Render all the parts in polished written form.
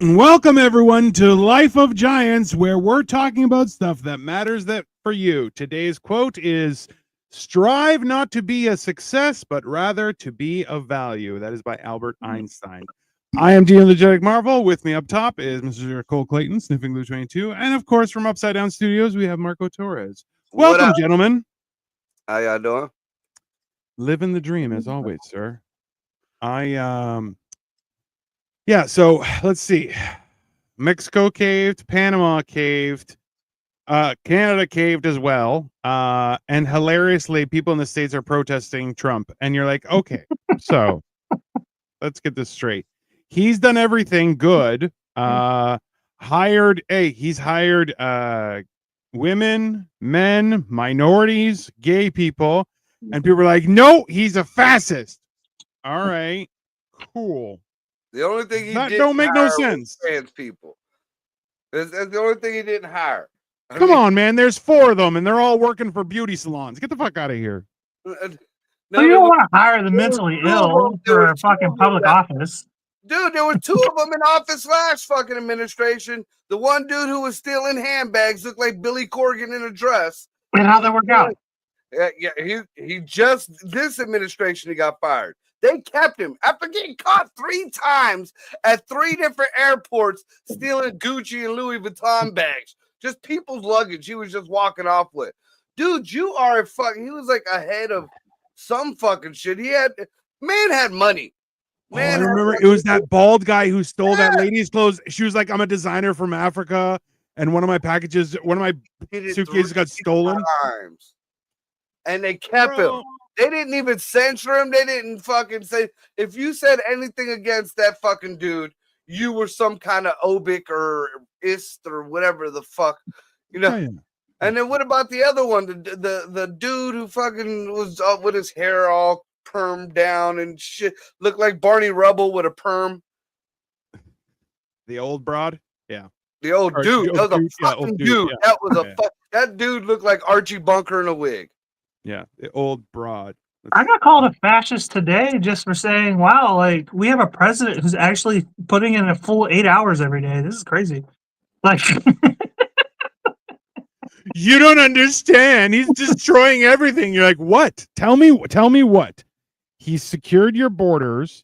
Welcome everyone to Life of Giants, where we're talking about stuff that matters that for you. Today's quote is strive not to be a success, but rather to be of value. That is by Albert Einstein. I am Gene Energetic Marvel. With me up top is Mr. Cole Clayton, Sniffing Blue 22. And of course, from Upside Down Studios, we have Marco Torres. What Welcome, up? gentlemen. How y'all doing? Living the dream as always, sir. Yeah, so let's see. Mexico caved, Panama caved, Canada caved as well. And hilariously, people in the States are protesting Trump. And you're like, okay, so let's get this straight. He's done everything good. He's hired women, men, minorities, gay people, and people are like, no, he's a fascist. All right, cool. The only thing he That didn't don't make no hire was sense. trans people. That's the only thing he didn't hire. Come on, man. There's 4 of them, and they're all working for beauty salons. Get the fuck out of here. Well, you don't want to hire the mentally ill for a fucking public office. Dude, there were 2 of them in office last fucking administration. The one dude who was stealing handbags looked like Billy Corgan in a dress. And how'd that work out? Yeah, he just this administration he got fired. They kept him after getting caught 3 times at 3 different airports stealing Gucci and Louis Vuitton bags. Just people's luggage he was just walking off with. Dude, you are a fucking... He was like ahead of some fucking shit. Man had money. Man, I remember it was that bald guy who stole that lady's clothes. She was like, I'm a designer from Africa, and one of my suitcases got stolen. Times. And they kept him. They didn't even censor him. They didn't fucking say, if you said anything against that fucking dude, you were some kind of obic or ist or whatever the fuck, you know. Yeah. And then what about the other one? The dude who fucking was up with his hair all permed down and shit, looked like Barney Rubble with a perm. The old broad? Yeah. The old dude. That was a fucking dude. Yeah. That was a that dude looked like Archie Bunker in a wig. Yeah, the old broad. I got called a fascist today just for saying, wow, like, we have a president who's actually putting in a full 8 hours every day. This is crazy. Like, you don't understand. He's destroying everything. You're like, what? Tell me what? He's secured your borders.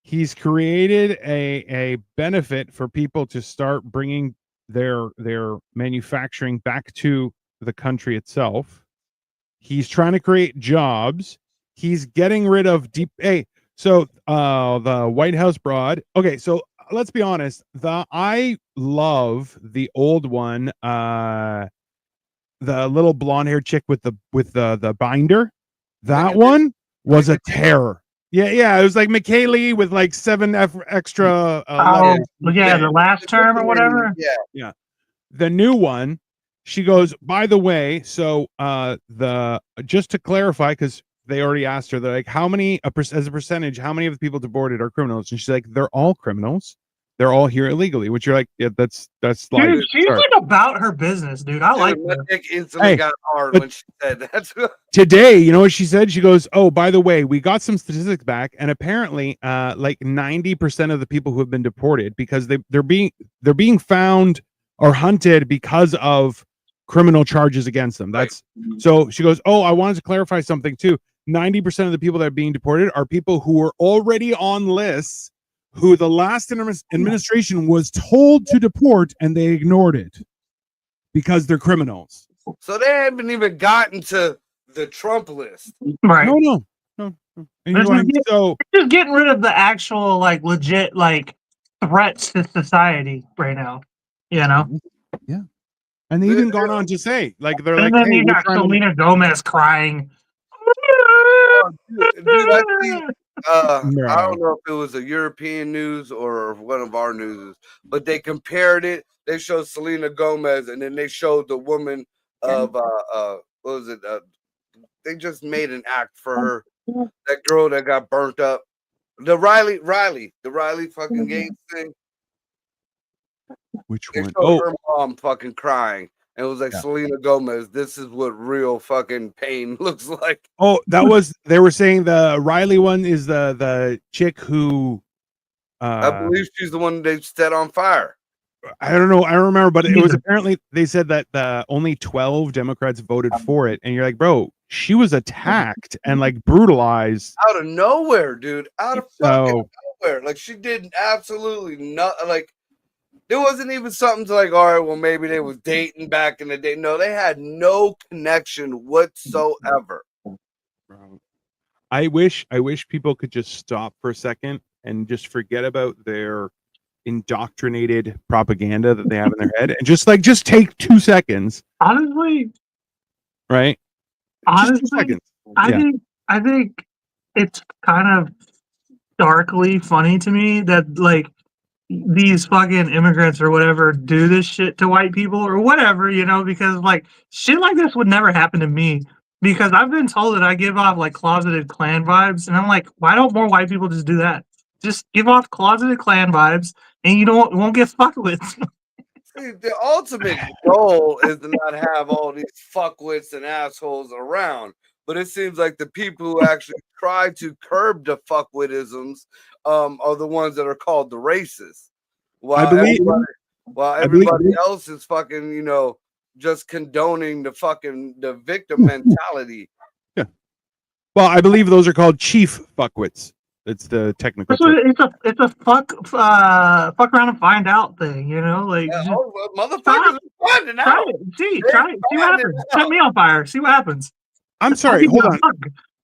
He's created a benefit for people to start bringing their manufacturing back to the country itself. He's trying to create jobs. He's getting rid of the White House broad. Okay, so let's be honest. I love the old one, the little blonde haired chick with the binder. That one was a terror. Yeah, it was like McKaylee with like 7 extra letters. The last term or whatever. Yeah. The new one. She goes, by the way, so just to clarify, because they already asked her, they're like, how many, as a percentage, how many of the people deported are criminals? And she's like, they're all criminals. They're all here illegally, which you're like, yeah, that's like, dude, she's like about her business, dude. I like that. Dick instantly got hard when she said that. Today, you know what she said? She goes, oh, by the way, we got some statistics back, and apparently, like 90% of the people who have been deported because they're being found or hunted because of criminal charges against them. That's right. So she goes, oh, I wanted to clarify something too. 90% of the people that are being deported are people who were already on lists who the last administration was told to deport, and they ignored it because they're criminals. So they haven't even gotten to the Trump list. Right. No. And so they're just getting rid of the actual, like, legit, like, threats to society right now. You know? Yeah. And they even gone on to say, like, they're and like, then hey, you got Selena Gomez crying. Dude, I don't know if it was a European news or one of our news, but they compared it. They showed Selena Gomez, and then they showed the woman of what was it? They just made an act for her. That girl that got burnt up. The Riley fucking Gates thing. Which they one? Showed her mom fucking crying. And it was like, Selena Gomez, this is what real fucking pain looks like. Oh, they were saying the Riley one is the chick who I believe she's the one they set on fire. I don't know. I don't remember, but it was Neither. apparently they said that only 12 Democrats voted for it, and you're like, bro, she was attacked and like brutalized. Out of nowhere, dude. Out of fucking So nowhere. Like she did absolutely nothing. Like there wasn't even something to like, all right, well, maybe they was dating back in the day. No, they had no connection whatsoever. bro, I wish people could just stop for a second and just forget about their indoctrinated propaganda that they have in their head and just take 2 seconds, Honestly, right? Just 2 honestly, seconds. I Yeah. think it's kind of darkly funny to me that like these fucking immigrants or whatever do this shit to white people or whatever, you know, because like shit like this would never happen to me because I've been told that I give off like closeted Klan vibes, and I'm like, why don't more white people just do that? Just give off closeted Klan vibes, and you won't get fucked with. See, the ultimate goal is to not have all these fuckwits and assholes around. But it seems like the people who actually try to curb the fuckwittisms are the ones that are called the racists. I While believe everybody else is fucking, just condoning the victim mentality. yeah. Well, I believe those are called chief fuckwits. It's the technical term. It's a fuck around and find out thing, you know, like Yeah, just motherfuckers are finding try out. it. Try it. See what happens. Set me on fire. See what happens. I'm sorry, hold on.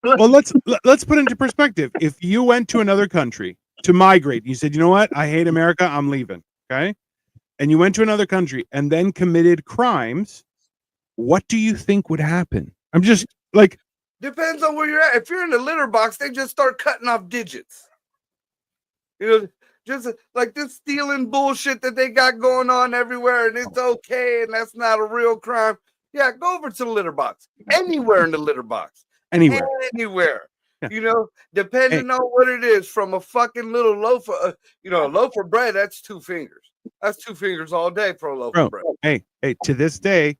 Well, let's put into perspective. If you went to another country to migrate, and you said, you know what, I hate America, I'm leaving. Okay. And you went to another country and then committed crimes, what do you think would happen? I'm just like, depends on where you're at. If you're in the litter box, they just start cutting off digits. You know, just like this stealing bullshit that they got going on everywhere, and it's okay, and that's not a real crime. Yeah, go over to the litter box. Anywhere in the litter box. anywhere. Yeah. You know, depending on what it is, from a fucking little loaf of, a loaf of bread, that's 2 fingers. That's 2 fingers all day for a loaf of bread. Hey, to this day,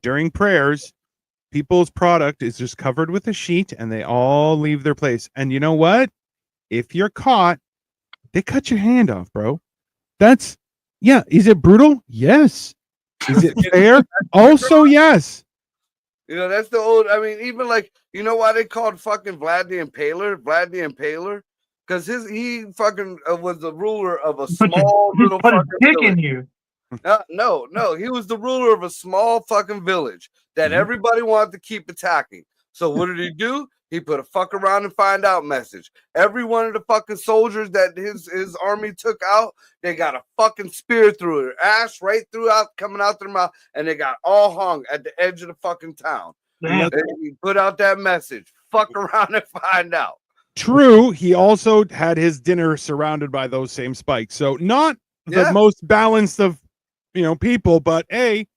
during prayers, people's product is just covered with a sheet and they all leave their place. And you know what? If you're caught, they cut your hand off, bro. Is it brutal? Yes. Is it fair? Also, yes. That's the old, even like, you know why they called fucking Vlad the Impaler? Because he fucking was the ruler of a small little put a fucking dick village. in you. No, he was the ruler of a small fucking village that everybody wanted to keep attacking. So what did he do? He put a fuck around and find out message. Every one of the fucking soldiers that his army took out, they got a fucking spear through their ass, right coming out their mouth, and they got all hung at the edge of the fucking town. Damn. And he put out that message. Fuck around and find out. True. He also had his dinner surrounded by those same spikes. So not the most balanced of people, but he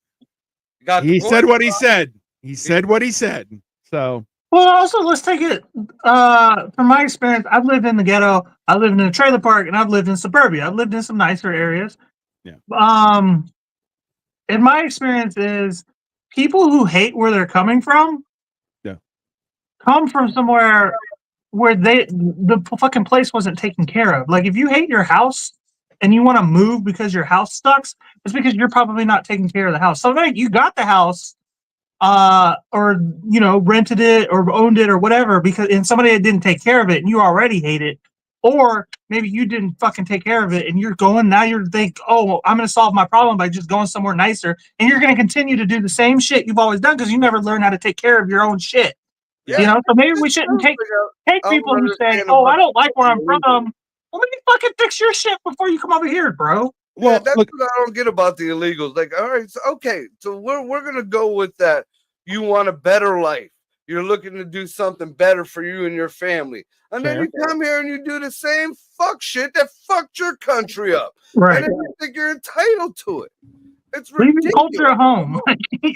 said what he said. He said what he said. So well, also let's take it from my experience. I've lived in the ghetto, I lived in a trailer park, and I've lived in suburbia. I've lived in some nicer areas. Yeah. In my experience is people who hate where they're coming from come from somewhere where the fucking place wasn't taken care of. Like if you hate your house and you want to move because your house sucks, it's because you're probably not taking care of the house. So like you got the house or rented it or owned it or whatever and somebody didn't take care of it and you already hate it, or maybe you didn't fucking take care of it and you're think, oh well, I'm going to solve my problem by just going somewhere nicer, and you're going to continue to do the same shit you've always done because you never learned how to take care of your own shit. So maybe we shouldn't take people who say, oh, I don't like where I'm from. Well, maybe fucking fix your shit before you come over here, bro. Well, that's what I don't get about the illegals. Like, all right, so we're gonna go with that. You want a better life. You're looking to do something better for you and your family, and then you come here and you do the same fuck shit that fucked your country up, right? And then you think you're entitled to it. It's leave ridiculous. Your culture at home,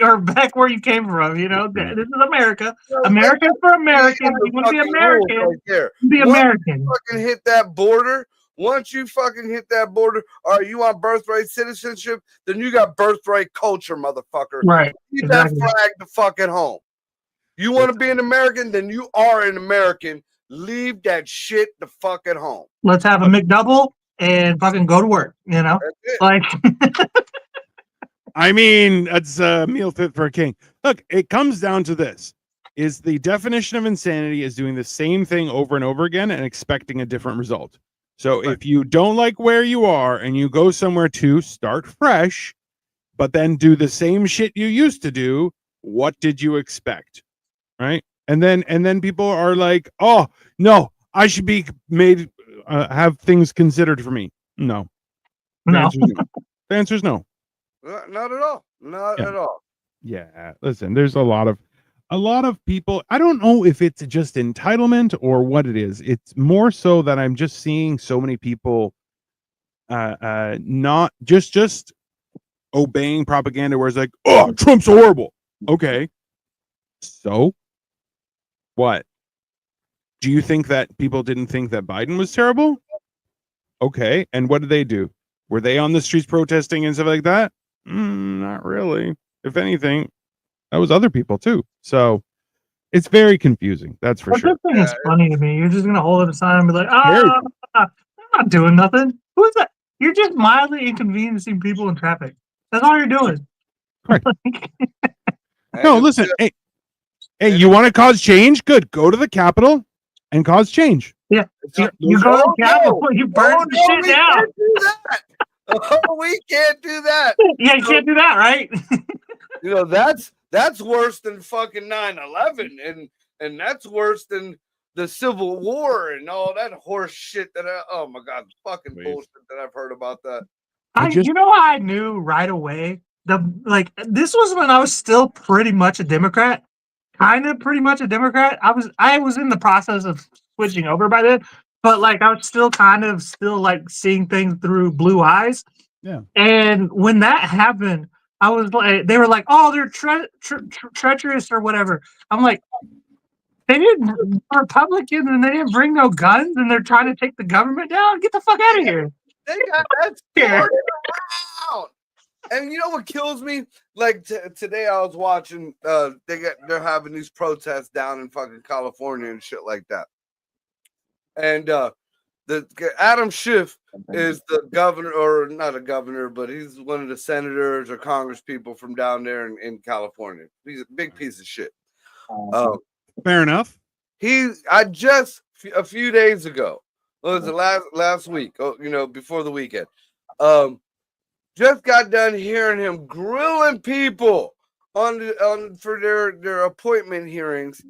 or back where you came from. This is America. America for Americans. You want to be American? Right there. Be American. Fucking hit that border. Once you fucking hit that border, all right, you want birthright citizenship, then you got birthright culture, motherfucker. Right. Keep that flag the fucking home. You want to be an American, then you are an American. leave that shit the fuck at home. Let's have a McDouble and fucking go to work. You know, like. I mean, it's a meal fit for a king. Look, it comes down to this: is the definition of insanity is doing the same thing over and over again and expecting a different result. So if you don't like where you are and you go somewhere to start fresh, but then do the same shit you used to do, what did you expect? Right? And then people are like, "Oh, no, I should be made have things considered for me." No. No. The answer is no. Not at all. Not at all. Yeah. Listen, there's a lot of people. I don't know if it's just entitlement or what it is. It's more so that I'm just seeing so many people not just obeying propaganda where it's like, "Oh, Trump's horrible." Okay. So what? Do you think that people didn't think that Biden was terrible? Okay. And what did they do? Were they on the streets protesting and stuff like that? Not really. If anything, that was other people too. So it's very confusing. That's for sure. This thing is funny to me. You're just gonna hold up a sign and be like, I'm not doing nothing. Who is that? You're just mildly inconveniencing people in traffic. That's all you're doing. Right. No, listen. Hey, you want to cause change? Good. Go to the Capitol and cause change. Yeah. You go to the Capitol, you burn the shit down. We can't do that. Yeah, you can't do that, right? That's worse than fucking 9/11, and that's worse than the Civil War and all that horse shit oh my god, fucking bullshit that I've heard about that. You know how I knew right away? This was when I was still pretty much a Democrat. Kind of pretty much a Democrat. I was in the process of switching over by then, but I was still seeing things through blue eyes. Yeah. And when that happened, I was like, they were like, "Oh, they're treacherous or whatever." I'm like, they didn't Republicans and they didn't bring no guns and they're trying to take the government down. Get the fuck out of here. They got that started around. And you know what kills me? Today I was watching they're having these protests down in fucking California and shit like that. And the Adam Schiff is the governor, or not a governor, but he's one of the senators or congress people from down there in California. He's a big piece of shit. Fair enough. I just a few days ago, what was it, last week? Before the weekend. Just got done hearing him grilling people for their appointment hearings.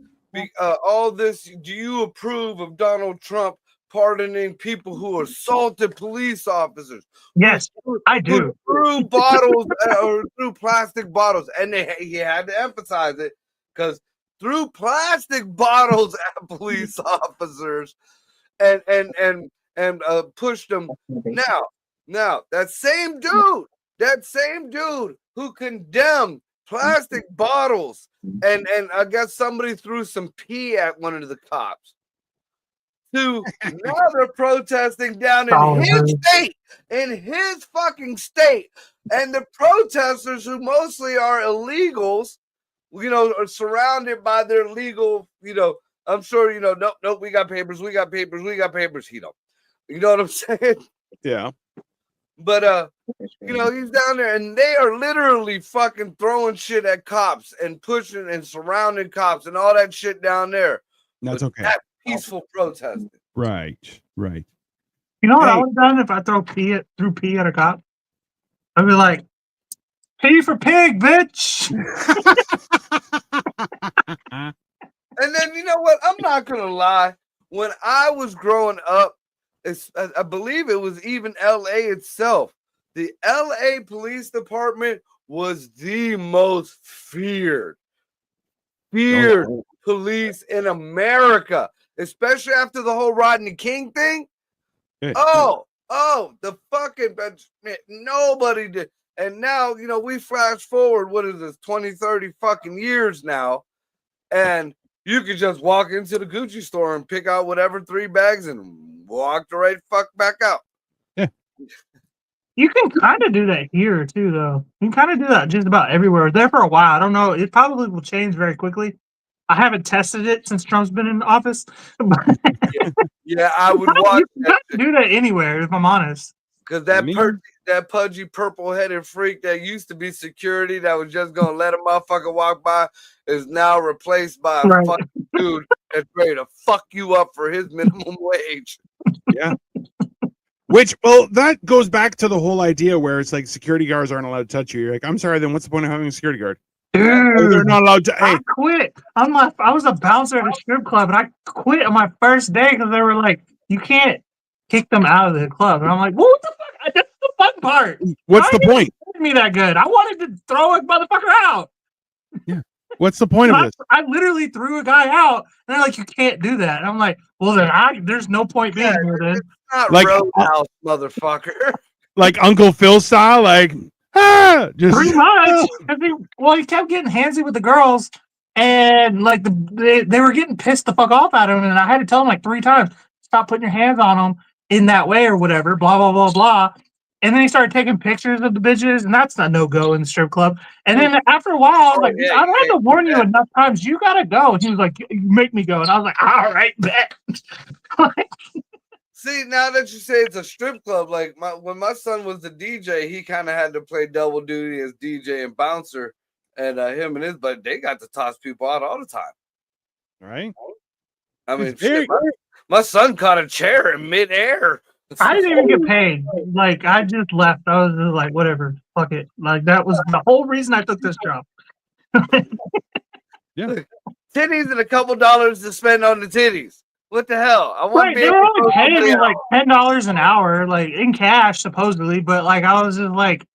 All this. Do you approve of Donald Trump pardoning people who assaulted police officers? Yes, I do. Through bottles or through plastic bottles, and he had to emphasize it because through plastic bottles at police officers, and pushed them. Now that same dude who condemned plastic bottles, and I guess somebody threw some pee at one of the cops. Now they're protesting down in his state, in his fucking state, and the protesters, who mostly are illegals, are surrounded by their legal, I'm sure, nope, we got papers. He don't. You know what I'm saying? Yeah. But he's down there, and they are literally fucking throwing shit at cops and pushing and surrounding cops and all that shit down there. That's okay. That peaceful protesting. Right. You know what I would have done if I threw pee at a cop? I'd be like, "Pee for pig, bitch." And then you know what? I'm not gonna lie. When I was growing up, I believe it was even LA itself. The LA police department was the most feared police in America, especially after the whole Rodney King thing. Good. The fucking nobody did. And now, we flash forward, what is this, 20, 30 fucking years now, and you could just walk into the Gucci store and pick out whatever 3 bags and walk the right fuck back out. Yeah. You can kind of do that here too, though. You can kind of do that just about everywhere. There for a while. I don't know. It probably will change very quickly. I haven't tested it since Trump's been in office. Yeah, I would watch You that can't do that anywhere, if I'm honest. because Me? that pudgy purple-headed freak that used to be security that was just gonna let a motherfucker walk by is now replaced by a Right. fucking dude that's ready to fuck you up for his minimum wage. Yeah. Which, well, that goes back to the whole idea where it's like security guards aren't allowed to touch you. You're like, I'm sorry, then what's the point of having a security guard? Dude, Oh, they're not allowed to. I Hey, quit. I was a bouncer at a strip club, and I quit on my first day because they were like, "You can't kick them out of the club." And I'm like, well, "What the fuck? That's the fun part. what's the point? Me that good? I wanted to throw a motherfucker out. What's the point of this? I literally threw a guy out, and they're like, "You can't do that." And I'm like, "Well, then there's no point being here then." Not Like, Roadhouse, motherfucker. Like Uncle Phil style, like just Pretty much. He kept getting handsy with the girls, and like they were getting pissed the fuck off at him, and I had to tell him like 3 times, "Stop putting your hands on them in that way or whatever." Blah blah blah blah. And then he started taking pictures of the bitches, and that's a no go in the strip club. And then after a while, I was like, yeah, "I've had to warn you yeah. enough times. You gotta go." And he was like, "You make me go," and I was like, "All right, bet." See, now that you say it's a strip club, like when my son was the DJ, he kind of had to play double duty as DJ and bouncer, and him and his buddy, they got to toss people out all the time. right. I mean, shit, my son caught a chair in midair. I didn't even get paid. Like, I just left. I was just like, whatever, fuck it. Like, that was the whole reason I took this job. Yeah. Titties and a couple dollars to spend on the titties. What the hell? I want Right, to be they able were to only go paying me somebody like $10 an hour, like in cash, supposedly. But like, I was just like,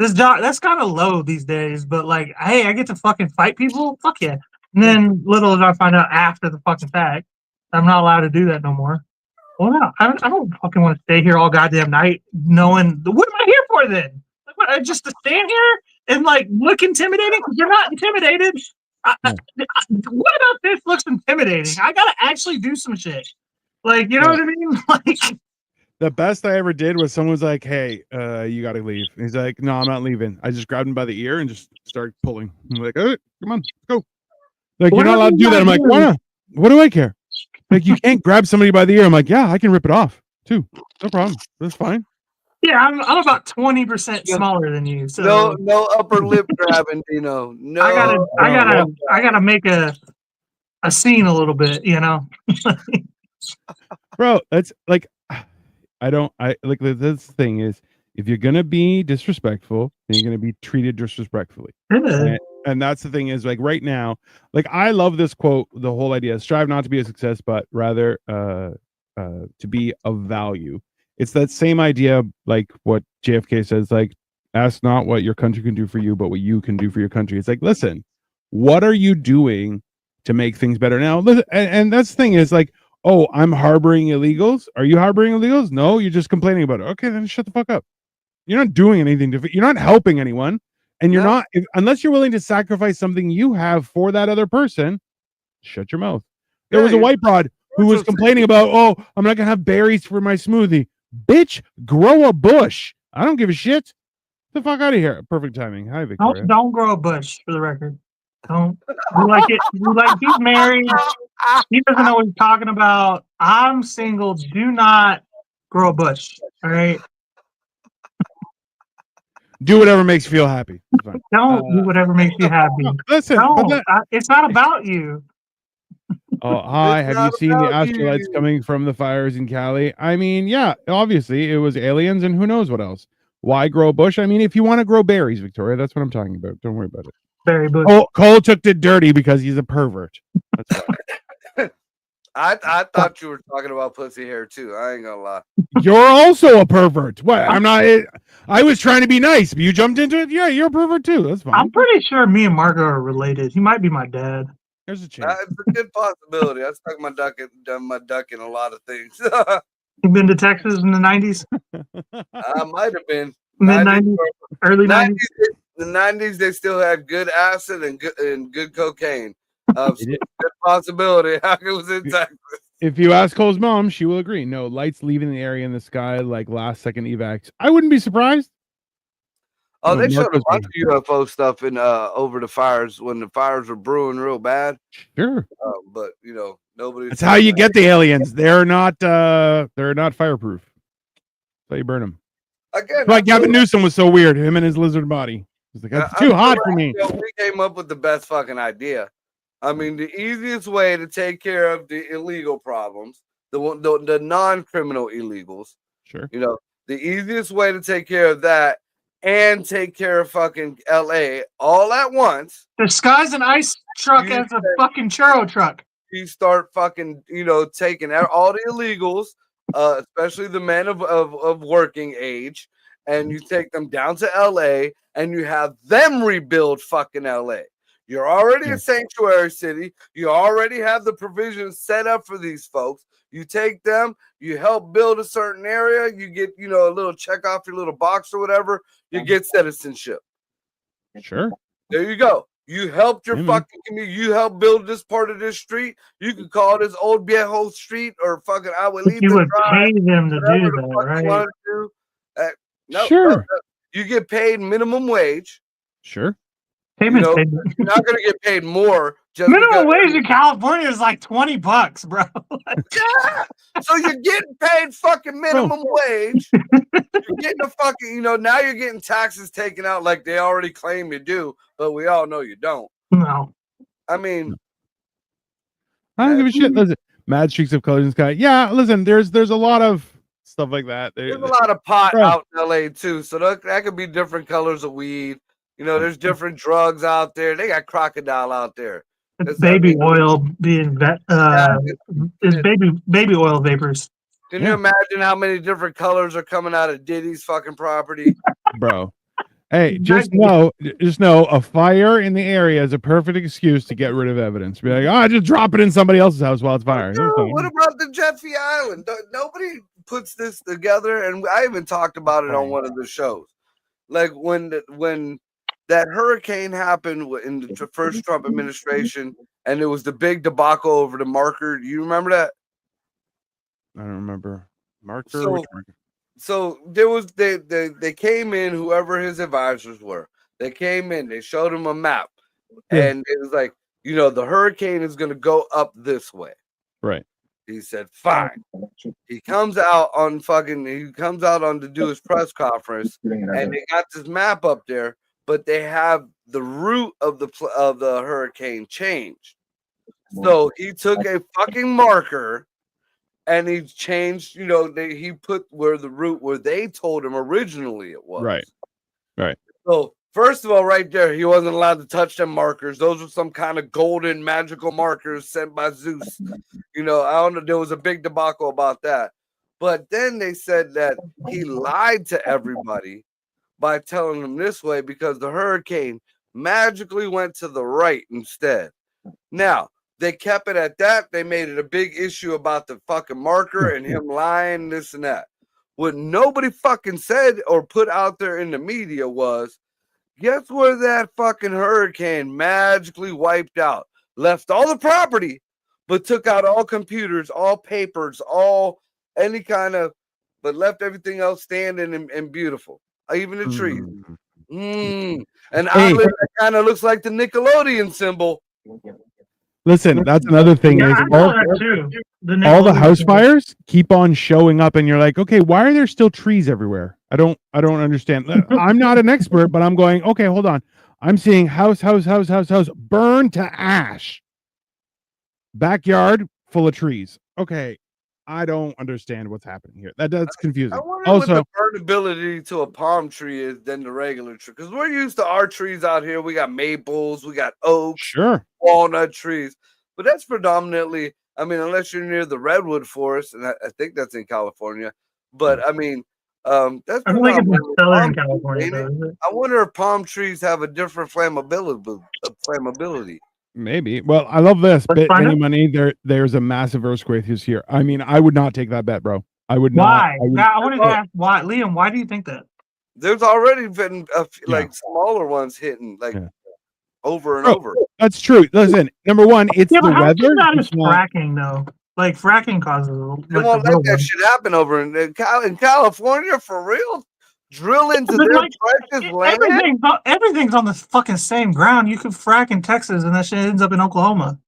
this job that's kind of low these days. But like, hey, I get to fucking fight people. Fuck yeah! And then little as I find out after the fucking fact, I'm not allowed to do that no more. Well, no, I don't fucking want to stay here all goddamn night knowing what am I here for then? Like, what, just to stand here and like look intimidating? Because you're not intimidated. What about this looks intimidating? I gotta actually do some shit. Like, you know what I mean? Like, the best I ever did was someone was like, "Hey, you got to leave." And he's like, "No, I'm not leaving." I just grabbed him by the ear and just started pulling. I'm like, "All right, come on, let's go." Like, you're not allowed to do that. I'm like, "Why not? What do I care?" Like, you can't grab somebody by the ear. I'm like, "Yeah, I can rip it off too. No problem. That's fine." yeah, I'm about 20% smaller than you. So no upper lip grabbing, Dino. No, I gotta make a scene a little bit, you know. Bro, that's like, I like this thing is, if you're gonna be disrespectful, then you're gonna be treated disrespectfully. And that's the thing is, like, right now, like, I love this quote, the whole idea: strive not to be a success, but rather to be of value. It's that same idea, like what JFK says, like, ask not what your country can do for you, but what you can do for your country. It's like, listen, what are you doing to make things better now? Listen, and that's the thing is, like, oh, I'm harboring illegals. Are you harboring illegals? No, you're just complaining about it. Okay, then shut the fuck up. You're not doing anything you're not helping anyone. And you're not, unless you're willing to sacrifice something you have for that other person, shut your mouth. There was a white broad who was complaining about, oh, I'm not going to have berries for my smoothie. Bitch, grow a bush. I don't give a shit. Get the fuck out of here. Perfect timing. Hi, Victoria. Don't grow a bush, for the record. Don't. He's married. He doesn't know what he's talking about. I'm single. Do not grow a bush. All right. Do whatever makes you feel happy. Don't do whatever makes you happy. Listen, it's not about you. Oh, hi. Have you seen the astrolites coming from the fires in Cali? I mean, yeah, obviously it was aliens and who knows what else. Why grow a bush? I mean, if you want to grow berries, Victoria, that's what I'm talking about. Don't worry about it. Berry bush. Oh, Cole took it dirty because he's a pervert. That's why. I thought you were talking about pussy hair too. I ain't gonna lie. You're also a pervert. What? I'm not. I was trying to be nice, but you jumped into it. Yeah, you're a pervert too. That's fine. I'm pretty sure me and Marco are related. He might be my dad. There's a chance. It's a good possibility. I stuck my duck in a lot of things. You been to Texas in the 90s? I might have been. Mid-90s? Early 90s? The 90s, they still had good acid and good cocaine. Good possibility. It was in Texas. If you ask Cole's mom, she will agree. No, lights leaving the area in the sky, like last second evacs. I wouldn't be surprised. Oh, they showed a bunch of UFO stuff in over the fires when the fires were brewing real bad. Sure. But nobody. That's how you get the aliens. They're not fireproof. That's how you burn them. Again, like Gavin Newsom was so weird. Him and his lizard body. He's like, that's too hot for me. We came up with the best fucking idea. I mean, the easiest way to take care of the illegal problems, the non-criminal illegals. Sure. The easiest way to take care of that and take care of fucking LA all at once. Disguise an ice truck as a fucking churro truck. You start fucking, taking all the illegals, especially the men of working age, and you take them down to LA and you have them rebuild fucking LA. You're already a sanctuary city. You already have the provisions set up for these folks. You take them, you help build a certain area, you get, a little check off your little box or whatever, you get citizenship. Sure. There you go. You helped your fucking community. You helped build this part of this street. You could call this Old Viejo Street or fucking Abuelita. You would pay them to do that, right? Sure. You get paid minimum wage. Sure. You're not going to get paid more. Minimum wage in California is like $20, bro. Yeah. So you're getting paid fucking minimum wage. You're getting a fucking, now you're getting taxes taken out like they already claim you do, but we all know you don't. No. I mean, I don't give a shit. Listen, mad streaks of colors in the sky. Yeah, listen, there's a lot of stuff like that. There's a lot of pot out in LA too, so that could be different colors of weed. There's different drugs out there. They got crocodile out there. It's baby oil being is baby oil vapors. Can you imagine how many different colors are coming out of Diddy's fucking property? Bro. Hey, just know a fire in the area is a perfect excuse to get rid of evidence. Be like, just drop it in somebody else's house while it's fire. What about the Jeffy Island? Nobody puts this together, and I even talked about it on one of the shows. Like when that hurricane happened in the first Trump administration, and it was the big debacle over the marker. Do you remember that? I don't remember. Marker. So there was they came in, whoever his advisors were. They came in. They showed him a map, and it was like, the hurricane is going to go up this way. Right. He said, fine. He comes out on to do his press conference, and they got this map up there. But they have the route of the hurricane changed. So he took a fucking marker and he changed, he put where the route where they told him originally it was. Right. So first of all, right there, he wasn't allowed to touch them markers. Those were some kind of golden magical markers sent by Zeus. I don't know. There was a big debacle about that. But then they said that he lied to everybody by telling them this way because the hurricane magically went to the right instead. Now, they kept it at that. They made it a big issue about the fucking marker and him lying, this and that. What nobody fucking said or put out there in the media was, guess where that fucking hurricane magically wiped out? Left all the property, but took out all computers, all papers, all any kind of, but left everything else standing and beautiful. Even the trees. An island that kind of looks like the Nickelodeon symbol. Listen, that's another thing. Is all the house fires keep on showing up, and you're like, okay, why are there still trees everywhere? I don't understand. I'm not an expert, but I'm going, okay, hold on. I'm seeing house burned to ash. Backyard full of trees. Okay. I don't understand what's happening here. That's confusing. I wonder what the burnability to a palm tree is than the regular tree. Because we're used to our trees out here. We got maples, we got oaks, sure, walnut trees. But that's predominantly, unless you're near the redwood forest, and I think that's in California. But that's I don't think it's in Southern California. I wonder if palm trees have a different flammability. Maybe. Well, I love this. Any money? There's a massive earthquake this year. I would not take that bet, bro. I would not. Why? I wanted to ask why, Liam. Why do you think that? There's already been smaller ones hitting over and over. That's true. Listen, number one, it's the weather. That is fracking though. Like fracking causes. They won't let that shit happen over in California for real. drill into But, their like, precious land. everything's on the fucking same ground. You could frack in Texas, and that shit ends up in Oklahoma.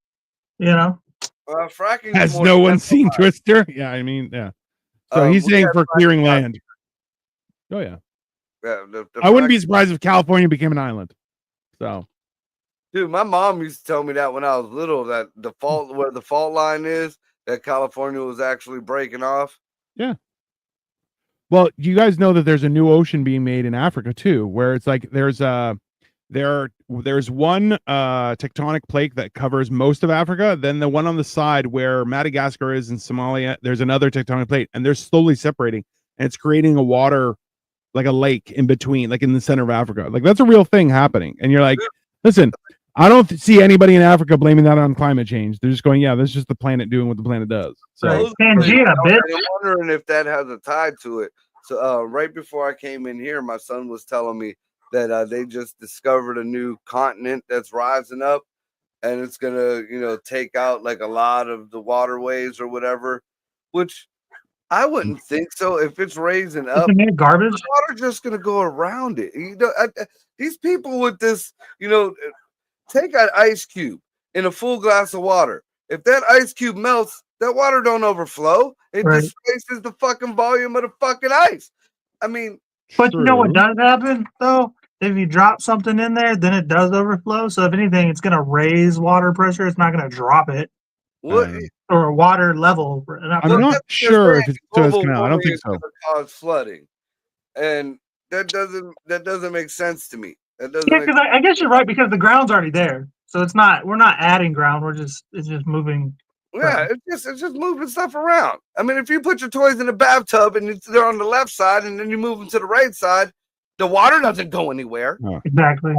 You know, Fracking Has more no one seen centralized. Twister? Yeah, I mean, yeah. So he's We saying got for fracking clearing out- land. Oh yeah. Yeah, the I wouldn't be fracking- surprised if California became an island. So, Dude, my mom used to tell me that when I was little, that where the fault line is, that California was actually breaking off. yeah. Well, you guys know that there's a new ocean being made in Africa too, where it's like there's one tectonic plate that covers most of Africa, then the one on the side where Madagascar is in Somalia, there's another tectonic plate, and they're slowly separating, and it's creating a water, like a lake in between, like in the center of Africa. Like that's a real thing happening. And you're like, listen, I don't see anybody in Africa blaming that on climate change. They're just going, yeah, that's just the planet doing what the planet does. So right. Pangea, bitch. I'm wondering if that has a tie to it. So right before I came in here, my son was telling me that they just discovered a new continent that's rising up, and it's gonna, take out like a lot of the waterways or whatever. Which I wouldn't think so. If it's raising up, Garbage. the water's just gonna go around it. These people with this, take an ice cube in a full glass of water. If that ice cube melts, that water don't overflow. It displaces the fucking volume of the fucking ice. I mean, but you know what does happen though? If you drop something in there, then it does overflow. So if anything, it's gonna raise water pressure. It's not gonna drop it. What? Or water level. I'm not sure if it's Suez Canal. I don't think so. Cause flooding, and that doesn't make sense to me. That doesn't. Yeah, because I guess you're right, because the ground's already there, so it's not. We're not adding ground. It's just moving. Yeah, it's just moving stuff around. I mean, if you put your toys in a bathtub and they're on the left side, and then you move them to the right side, the water doesn't go anywhere. Oh. Exactly.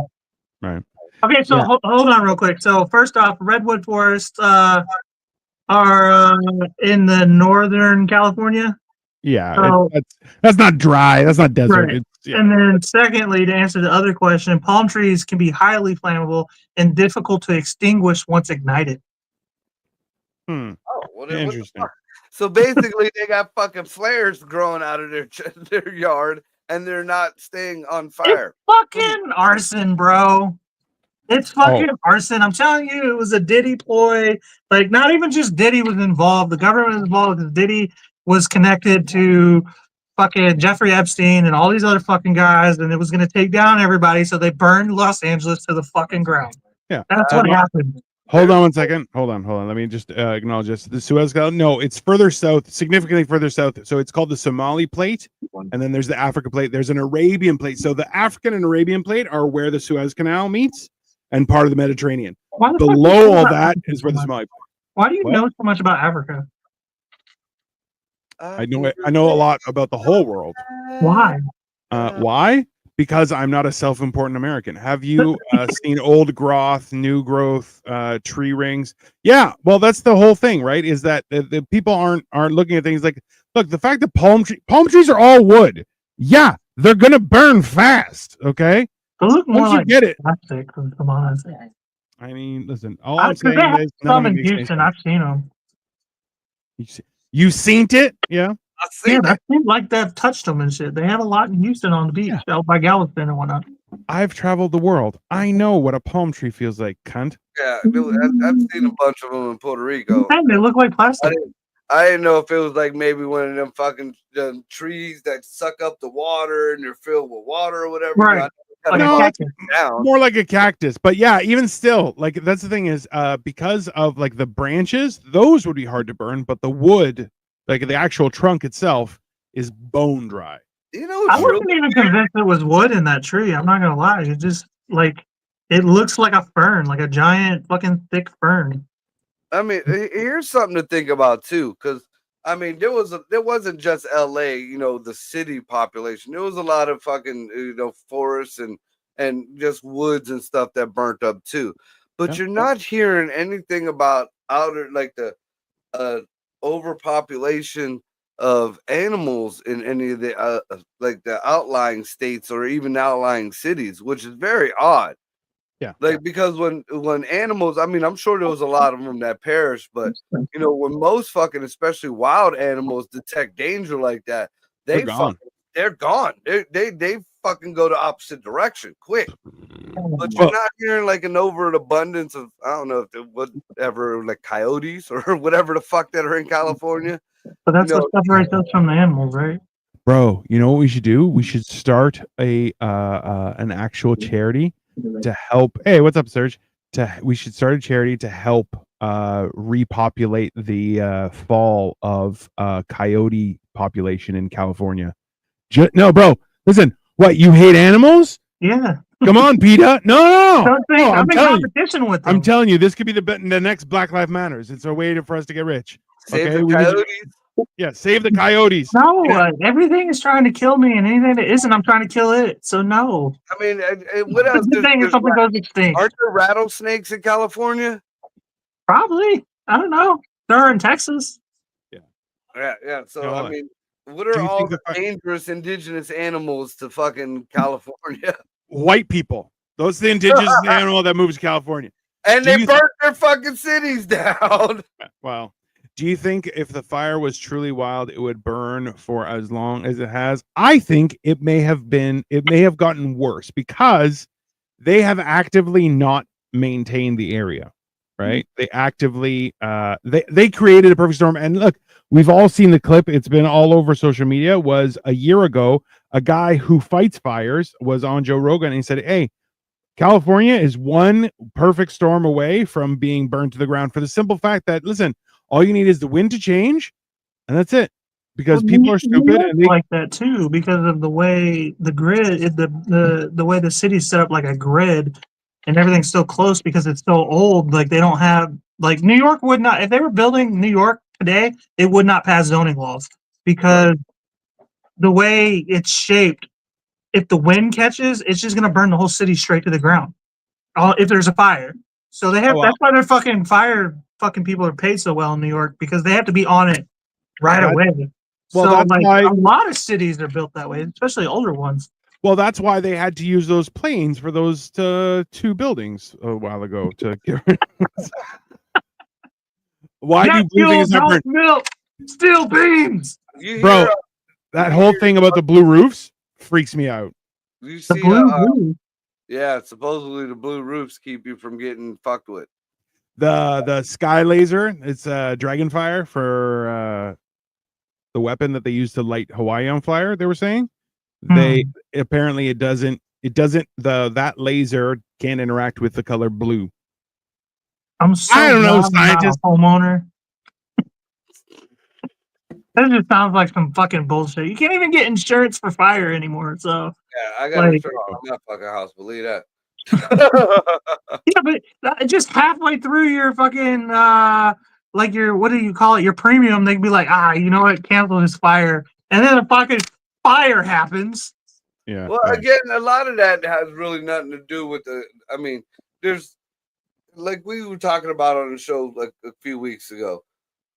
Right. Okay, so hold on real quick. So first off, redwood forests are in the northern California. Yeah, So, that's not dry. That's not desert. Right. It's, yeah. And then secondly, to answer the other question, palm trees can be highly flammable and difficult to extinguish once ignited. Oh, well, interesting. So basically, they got fucking flares growing out of their yard, and they're not staying on fire. It's fucking arson, bro. It's fucking arson. I'm telling you, it was a Diddy ploy. Like, not even just Diddy was involved. The government was involved because Diddy was connected to fucking Jeffrey Epstein and all these other fucking guys, and it was going to take down everybody. So they burned Los Angeles to the fucking ground. Yeah, that's what happened. Hold on one second. Hold on. Let me just acknowledge this. The Suez Canal. No, it's further south, significantly further south. So it's called the Somali Plate, and then there's the Africa Plate. There's an Arabian Plate. So the African and Arabian Plate are where the Suez Canal meets, and part of the Mediterranean. Below all that is where the Somali Plate. Why do you know so much about Africa? I know a lot about the whole world. Why? Why? Because I'm not a self-important American. Have you seen old growth, new growth, tree rings? Yeah. Well, that's the whole thing, right? Is that the people aren't looking at things like, look, the fact that palm trees are all wood. Yeah, they're gonna burn fast. Okay. They look more like get it. plastic than some honest. I mean, listen. All I'm saying is, some in Houston. I've seen them. You seen it? Yeah. I've seen like they've touched them and shit. They have a lot in Houston on the beach, out by Galveston and whatnot. I've traveled the world. I know what a palm tree feels like, cunt. Yeah, I've seen a bunch of them in Puerto Rico. They look like plastic. I didn't know if it was like maybe one of them fucking trees that suck up the water and they're filled with water or whatever. Right. More like a cactus. But yeah, even still, like that's the thing is because of like the branches, those would be hard to burn, but the wood, like the actual trunk itself, is bone dry. I wasn't even convinced it was wood in that tree. I'm not gonna lie. It just like it looks like a fern, like a giant fucking thick fern. I mean, here's something to think about too, because I mean, there wasn't just LA, the city population. There was a lot of fucking, forests and just woods and stuff that burnt up too. But you're not hearing anything about like the overpopulation of animals in any of the like the outlying states or even outlying cities, which is very odd. Yeah. Like, because when animals, I mean, I'm sure there was a lot of them that perished, but when most fucking, especially wild animals, detect danger like that, they fucking they're gone. They fucking go the opposite direction quick. But you're not hearing like an overabundance of, I don't know if it whatever, like coyotes or whatever the fuck that are in California. But that's what separates us from the animals, right? Bro, you know what we should do? We should start an actual charity to help. Hey, what's up, Serge? We should start a charity to help repopulate the fall of coyote population in California. No, bro, listen. What, you hate animals? Yeah. Come on, PETA. No. I'm in competition with them. I'm telling you, this could be the next Black Lives Matters. It's a way for us to get rich. Save the coyotes. Yeah, save the coyotes. No, everything is trying to kill me, and anything that isn't, I'm trying to kill it. So no. I mean, what else? Something goes extinct. Aren't there rattlesnakes in California? Probably. I don't know. They're in Texas. Yeah. So I mean, what are all the dangerous indigenous animals to fucking California? White people. Those are the indigenous animal that moves to California. And they burnt their fucking cities down. Well, do you think if the fire was truly wild, it would burn for as long as it has? I think it may have gotten worse because they have actively not maintained the area, right? They actively, they created a perfect storm. And look, we've all seen the clip. It's been all over social media. Was a year ago, a guy who fights fires was on Joe Rogan and he said, hey, California is one perfect storm away from being burned to the ground for the simple fact that, listen, all you need is the wind to change and that's it. Because people are stupid and they like that too, because of the way the grid, the way the city's set up like a grid and everything's so close because it's so old. Like they don't have, like New York would not, if they were building New York today, it would not pass zoning laws because the way it's shaped, if the wind catches, it's just gonna burn the whole city straight to the ground. If there's a fire, so they have. That's why their fucking people are paid so well in New York because they have to be on it right away. Well, so that's why a lot of cities are built that way, especially older ones. Well, that's why they had to use those planes for those two buildings a while ago to get rid of. Why do buildings not burn? Steel beams, bro? That whole thing about the blue roofs freaks me out. You see, blue yeah, supposedly the blue roofs keep you from getting fucked with. The sky laser, it's Dragonfire for the weapon that they use to light Hawaii on fire. They were saying they apparently that laser can't interact with the color blue. I don't know, scientist, homeowner. That just sounds like some fucking bullshit. You can't even get insurance for fire anymore. So yeah, I got insurance on my fucking house. Believe that. Yeah, but just halfway through your fucking like your, what do you call it? Your premium. They can be like, you know what? Cancel this fire, and then a fucking fire happens. Yeah. Well, again, a lot of that has really nothing to do with the. I mean, there's like we were talking about on the show like a few weeks ago.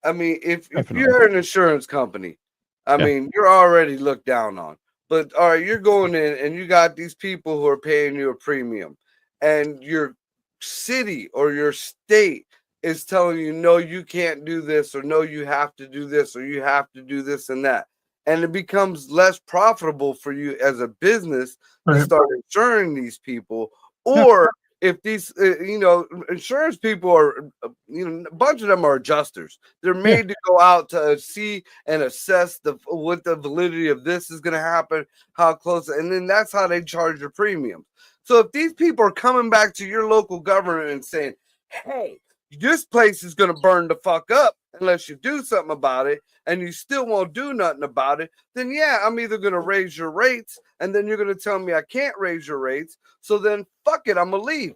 I mean, if you're an insurance company, I mean, you're already looked down on. But all right, you're going in and you got these people who are paying you a premium, and your city or your state is telling you, no, you can't do this, or no, you have to do this, or you have to do this and that. And it becomes less profitable for you as a business to start insuring these people, or if these, insurance people are, a bunch of them are adjusters. They're made to go out to see and assess what the validity of this is going to happen, how close, and then that's how they charge your premium. So if these people are coming back to your local government and saying, hey, this place is going to burn the fuck up unless you do something about it, and you still won't do nothing about it, then yeah, I'm either going to raise your rates, and then you're going to tell me I can't raise your rates. So then fuck it, I'm going to leave.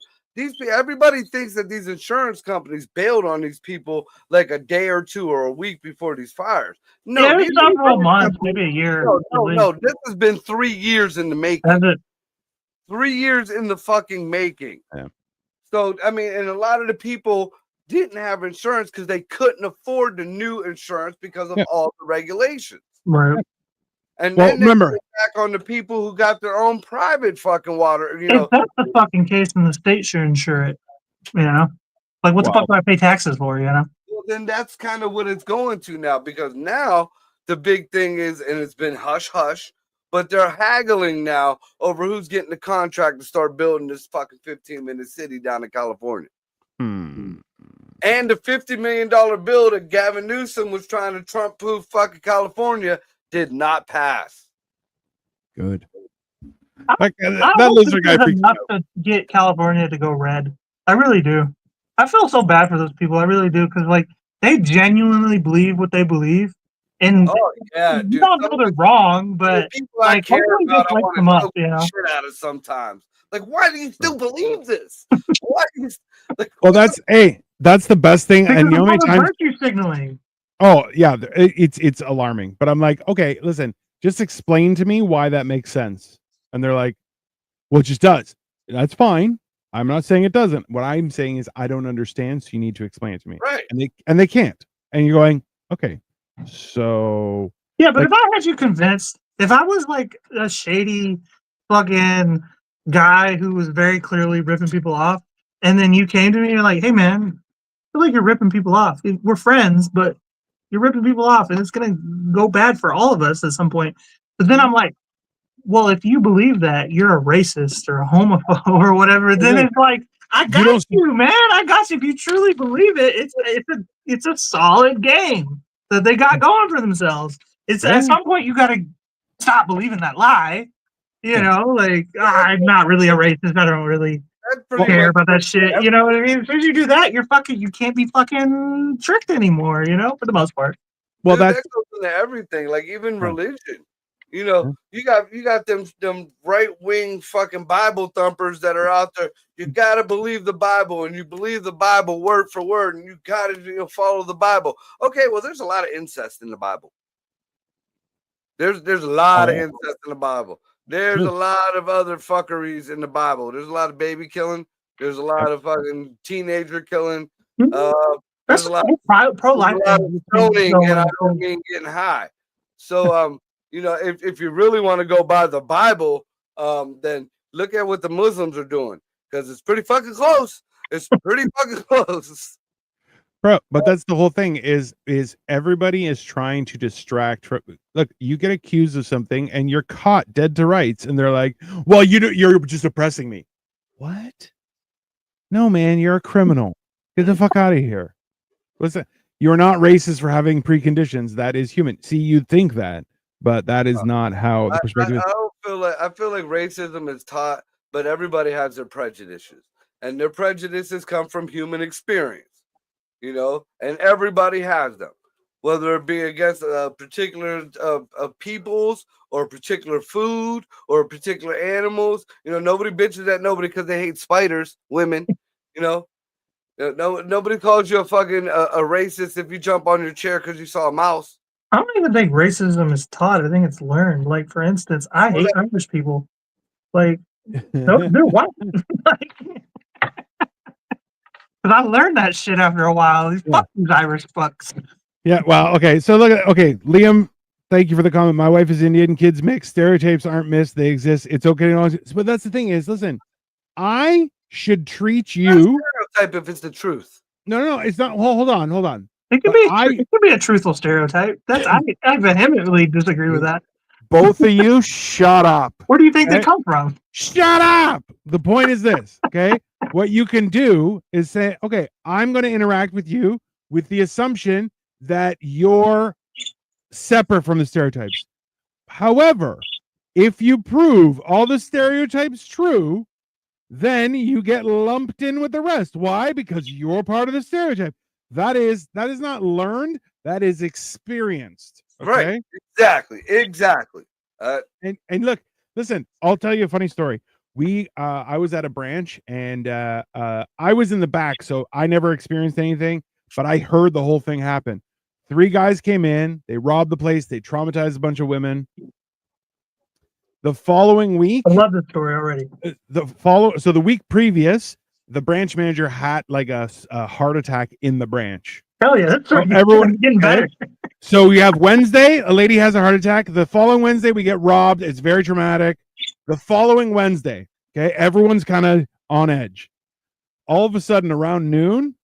Everybody thinks that these insurance companies bailed on these people like a day or two or a week before these fires. No, several months, maybe a year. No, this has been 3 years in the making. 3 years in the fucking making. Yeah. So, I mean, and a lot of the people didn't have insurance because they couldn't afford the new insurance because of all the regulations. Right. And then remember, back on the people who got their own private fucking water. If that's the fucking case, then the state should insure it. Like what the fuck do I pay taxes for? Well, then that's kind of what it's going to now, because now the big thing is, and it's been hush hush, but they're haggling now over who's getting the contract to start building this fucking 15-minute city down in California. And the $50 million bill that Gavin Newsom was trying to Trump-proof fucking California did not pass. Good. I That lizard guy freaked enough to get California to go red. I really do. I feel so bad for those people. I really do, because like they genuinely believe what they believe, and dude, you don't know they're wrong, but people I care about, I want them to up, you know? shit out of sometimes. Like, why do you still believe this? Why? Like, well, that's the best thing, and you know how many times virtue signaling. Oh yeah, it's alarming. But I'm like, okay, listen, just explain to me why that makes sense. And they're like, well, it just does. That's fine. I'm not saying it doesn't. What I'm saying is I don't understand, so you need to explain it to me. Right. And they can't. And you're going, okay, so yeah, but if I had you convinced, if I was like a shady fucking guy who was very clearly ripping people off, and then you came to me and you're like, hey man, I feel like you're ripping people off. We're friends, but you're ripping people off, and it's gonna go bad for all of us at some point. But then I'm like, well, if you believe that, you're a racist or a homophobe or whatever, then it's like, I got you, man. I got you. If you truly believe it, it's a solid game that they got going for themselves. It's at some point you got to stop believing that lie. You know, like I'm not really a racist. I don't really care about that shit. You know what I mean? As soon as you do that, you can't be fucking tricked anymore. You know, for the most part. Well, that goes into everything, like even religion. You know, you got them right wing fucking Bible thumpers that are out there. You gotta believe the Bible, and you believe the Bible word for word, and you gotta follow the Bible. Okay, well, there's a lot of incest in the Bible. There's a lot of incest in the Bible. There's a lot of other fuckeries in the Bible. There's a lot of baby killing. There's a lot of fucking teenager killing. There's a lot of pro-life stoning, and I don't mean getting high. So you know, if you really want to go by the Bible, then look at what the Muslims are doing, because it's pretty fucking close. It's pretty fucking close. Bro, but that's the whole thing is everybody is trying to distract. Look, you get accused of something and you're caught dead to rights, and they're like, well, you're just oppressing me. What? No, man, you're a criminal. Get the fuck out of here. What's that? You're not racist for having preconditions. That is human. See, you think that, but that is not how the perspective is. I feel like racism is taught, but everybody has their prejudices, and their prejudices come from human experience, you know, and everybody has them, whether it be against a particular peoples or a particular food or particular animals. You know, nobody bitches at nobody because they hate spiders, women, you know. No, nobody calls you a fucking a racist if you jump on your chair because you saw a mouse. I don't even think racism is taught. I think it's learned. Like, for instance, I hate Irish people. Like, they're white. Like, because I learned that shit after a while. Fuck these Irish fucks. Yeah, well, okay. So look at Liam, thank you for the comment. My wife is Indian, kids mix, stereotypes aren't missed, they exist. It's okay. But that's the thing is, listen, I should treat you stereotype if it's the truth. No, it's not. Hold on. It could be a truthful stereotype. I vehemently disagree with that. Both of you, shut up. Where do you think they come from? Shut up. The point is this, okay? What you can do is say, okay, I'm going to interact with you with the assumption that you're separate from the stereotypes. However, if you prove all the stereotypes true, then you get lumped in with the rest. Why? Because you're part of the stereotype. That is not learned. That is experienced. Okay? Right. Exactly. And look, listen, I'll tell you a funny story. I was at a branch, and I was in the back, so I never experienced anything, but I heard the whole thing happen. 3 guys came in, they robbed the place, they traumatized a bunch of women. The following week, I love this story already. So the week previous, the branch manager had like a heart attack in the branch. Hell yeah, that's right. Everyone getting better. So we have Wednesday, a lady has a heart attack. The following Wednesday, we get robbed. It's very traumatic. The following Wednesday, okay, everyone's kind of on edge. All of a sudden, around noon,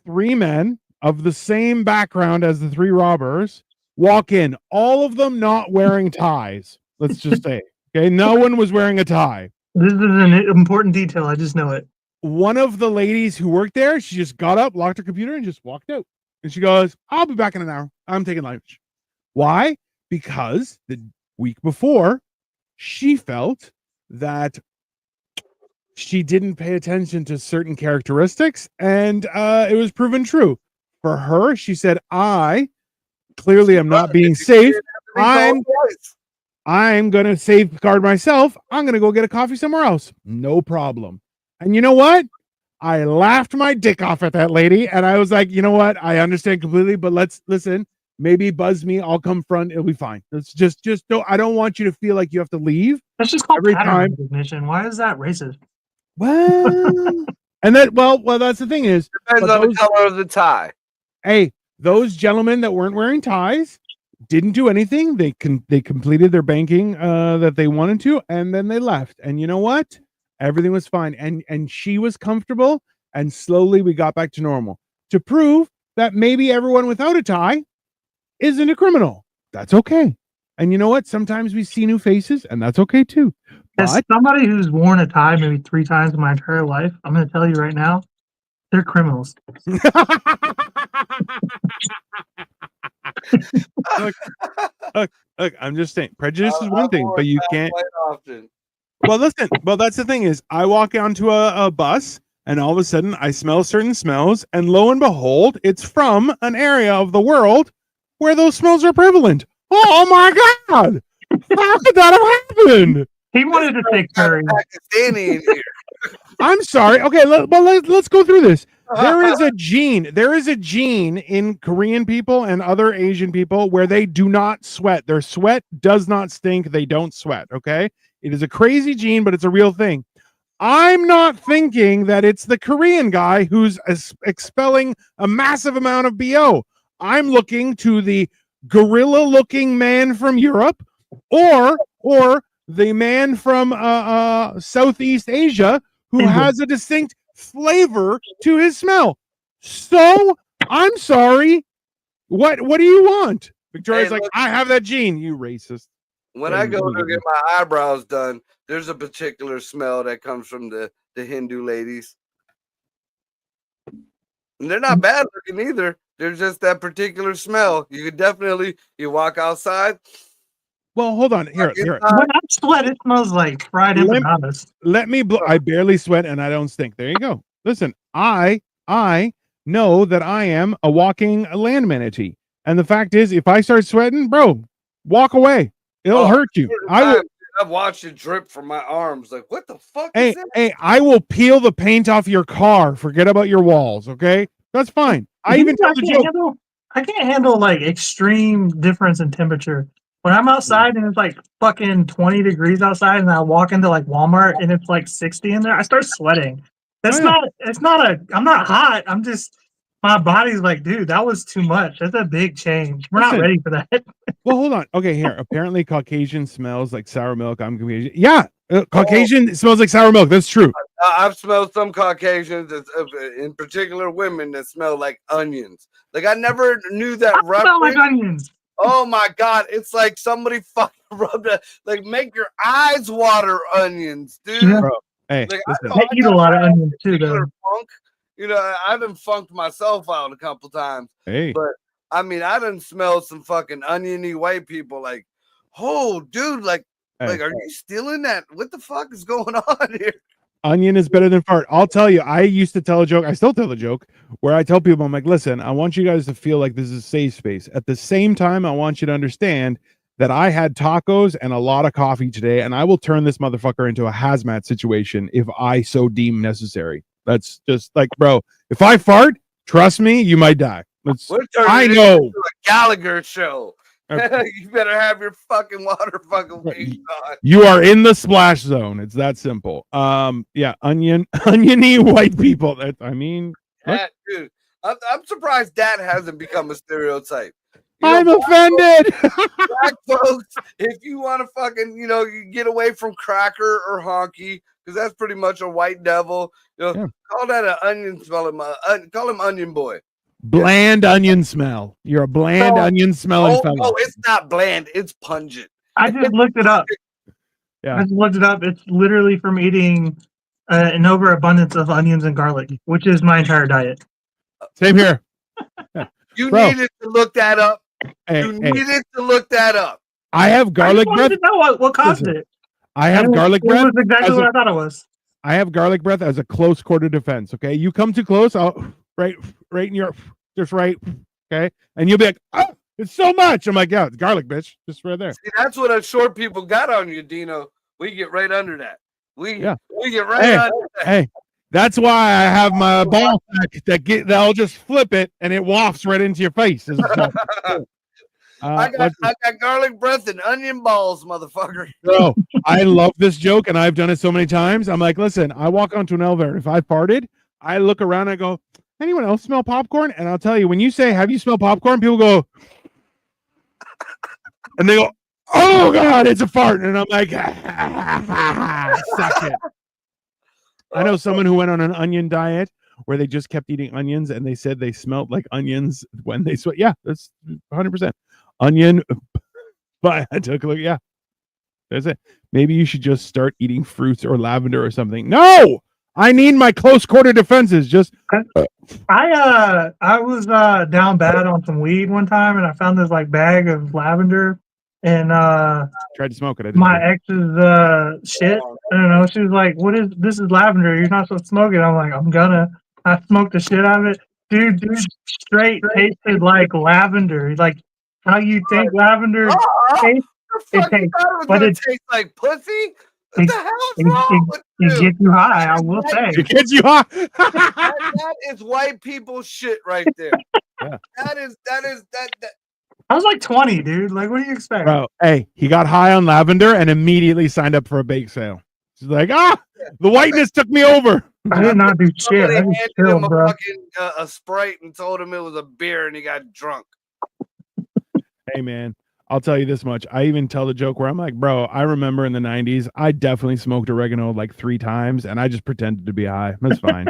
3 men of the same background as the 3 robbers walk in, all of them not wearing ties. Let's just say. Okay, no one was wearing a tie. This is an important detail. I just know it. One of the ladies who worked there, she just got up, locked her computer, and just walked out. And she goes, "I'll be back in an hour. I'm taking lunch." Why? Because the week before, she felt that she didn't pay attention to certain characteristics, and it was proven true. For her, she said, "I clearly am not being safe. I'm going to safeguard myself. I'm going to go get a coffee somewhere else. No problem." And you know what? I laughed my dick off at that lady, and I was like, you know what? I understand completely, but let's listen. Maybe buzz me. I'll come front. It'll be fine. Let's just don't. I don't want you to feel like you have to leave. That's just called pattern recognition. Why is that racist? Well, and that well, that's the thing is depends on the color of the tie. Hey, those gentlemen that weren't wearing ties didn't do anything. They completed their banking that they wanted to, and then they left. And you know what? Everything was fine, and she was comfortable. And slowly we got back to normal to prove that maybe everyone without a tie isn't a criminal. That's okay. And you know what? Sometimes we see new faces, and that's okay too. As somebody who's worn a tie maybe 3 times in my entire life, I'm going to tell you right now, they're criminals. Look, I'm just saying, prejudice is one thing, but you can't. Well, listen. Well, that's the thing is, I walk onto a bus, and all of a sudden, I smell certain smells, and lo and behold, it's from an area of the world where those smells are prevalent. Oh my God! How could that have happened? He wanted to take Curry. I'm sorry. Okay, let's go through this. There is a gene in Korean people and other Asian people where they do not sweat. Their sweat does not stink. They don't sweat. Okay, it is a crazy gene, but it's a real thing. I'm not thinking that it's the Korean guy who's expelling a massive amount of BO. I'm looking to the gorilla-looking man from Europe, or the man from Southeast Asia who has a distinct flavor to his smell. So I'm sorry. What do you want? Victoria's like, I have that gene. You racist. When I go to get my eyebrows done, there's a particular smell that comes from the Hindu ladies. And they're not bad looking either. There's just that particular smell. You could definitely, you walk outside. Well, hold on. Here. When I sweat, it smells like fried empanadas. Let me blow. I barely sweat and I don't stink. There you go. Listen, I know that I am a walking land manatee. And the fact is, if I start sweating, bro, walk away. It'll hurt you. I've watched it drip from my arms. Like, what the fuck is that? Hey, I will peel the paint off your car. Forget about your walls, okay? That's fine. I can't handle like extreme difference in temperature. When I'm outside and it's like fucking 20 degrees outside, and I walk into like Walmart and it's like 60 in there, I start sweating. I'm not hot. I'm just, my body's like, dude, that was too much. That's a big change. We're not ready for that. Well, hold on. Okay, here. Apparently, Caucasian smells like sour milk. I'm Caucasian. Yeah, Caucasian smells like sour milk. That's true. I've smelled some Caucasians, in particular women, that smell like onions. Like, I never knew that. I smell like onions. Oh my God, it's like somebody fucking rubbed it. Like, make your eyes water onions, dude. Yeah. Bro, hey, I eat a lot of onions too, though. Funk. You know, I done funked myself out a couple times. Hey, but I mean, I done smelled some fucking oniony white people. Like, oh, dude, like, are you stealing that? What the fuck is going on here? Onion is better than fart. I'll tell you, I used to tell a joke. I still tell a joke where I tell people, I'm like, listen, I want you guys to feel like this is a safe space. At the same time, I want you to understand that I had tacos and a lot of coffee today, and I will turn this motherfucker into a hazmat situation if I so deem necessary. That's just like, bro, if I fart, trust me, you might die. I know. Into a Gallagher show. You better have your fucking water fucking face on. You are in the splash zone. It's that simple. Yeah, oniony white people. Dude, I'm surprised that hasn't become a stereotype. I'm offended. Black folks, if you want to fucking, you get away from cracker or honky, because that's pretty much a white devil. Call that an onion smell. Call him onion boy. Bland onion smell. You're a bland onion smelling fellow. Oh, it's not bland. It's pungent. I just looked it up. Yeah. I just looked it up. It's literally from eating an overabundance of onions and garlic, which is my entire diet. Same here. You Bro. needed to look that up. Hey, needed to look that up. I have garlic I breath. just wanted to know what caused it. I have garlic breath. It was exactly what I thought it was. I have garlic breath as a close quarter defense. Okay, you come too close, I'll right in your just right. Okay, and you'll be like, oh, it's so much. I'm like, yeah, it's garlic, bitch, just right there. See, that's what us short people got on you, Dino. We get right under that. We get right under that. Hey, that's why I have my ball sack that'll just flip it and it wafts right into your face. I got garlic breath and onion balls, motherfucker. Bro, I love this joke and I've done it so many times. I'm like, listen, I walk onto an elevator. If I farted, I look around and I go, anyone else smell popcorn? And I'll tell you, when you say, have you smelled popcorn? People go, and they go, oh God, it's a fart. And I'm like, suck it. I know someone who went on an onion diet where they just kept eating onions and they said they smelled like onions when they sweat. Yeah, that's 100%. Onion, but I took a look. Yeah, that's it. Maybe you should just start eating fruits or lavender or something. No, I need my close quarter defenses. Just I was down bad on some weed one time, and I found this like bag of lavender, and tried to smoke it. My ex's shit. I don't know. She was like, "What is this? Is lavender? You're not supposed to smoke it." I'm like, "I'm gonna." I smoked the shit out of it, dude. Straight tasted like lavender, like how you think lavender tastes. It tastes like pussy. What the hell's wrong with you? It gets you high, I will say. It gets you high. that is white people shit right there. Yeah. That is. I was like 20, dude. Like, what do you expect? Bro, hey, he got high on lavender and immediately signed up for a bake sale. He's like, the whiteness took me over. I did not do shit. I handed chill, him bro. a Sprite and told him it was a beer, and he got drunk. Hey, man, I'll tell you this much. I even tell the joke where I'm like, bro, I remember in the 90s, I definitely smoked oregano like 3 times, and I just pretended to be high. That's fine.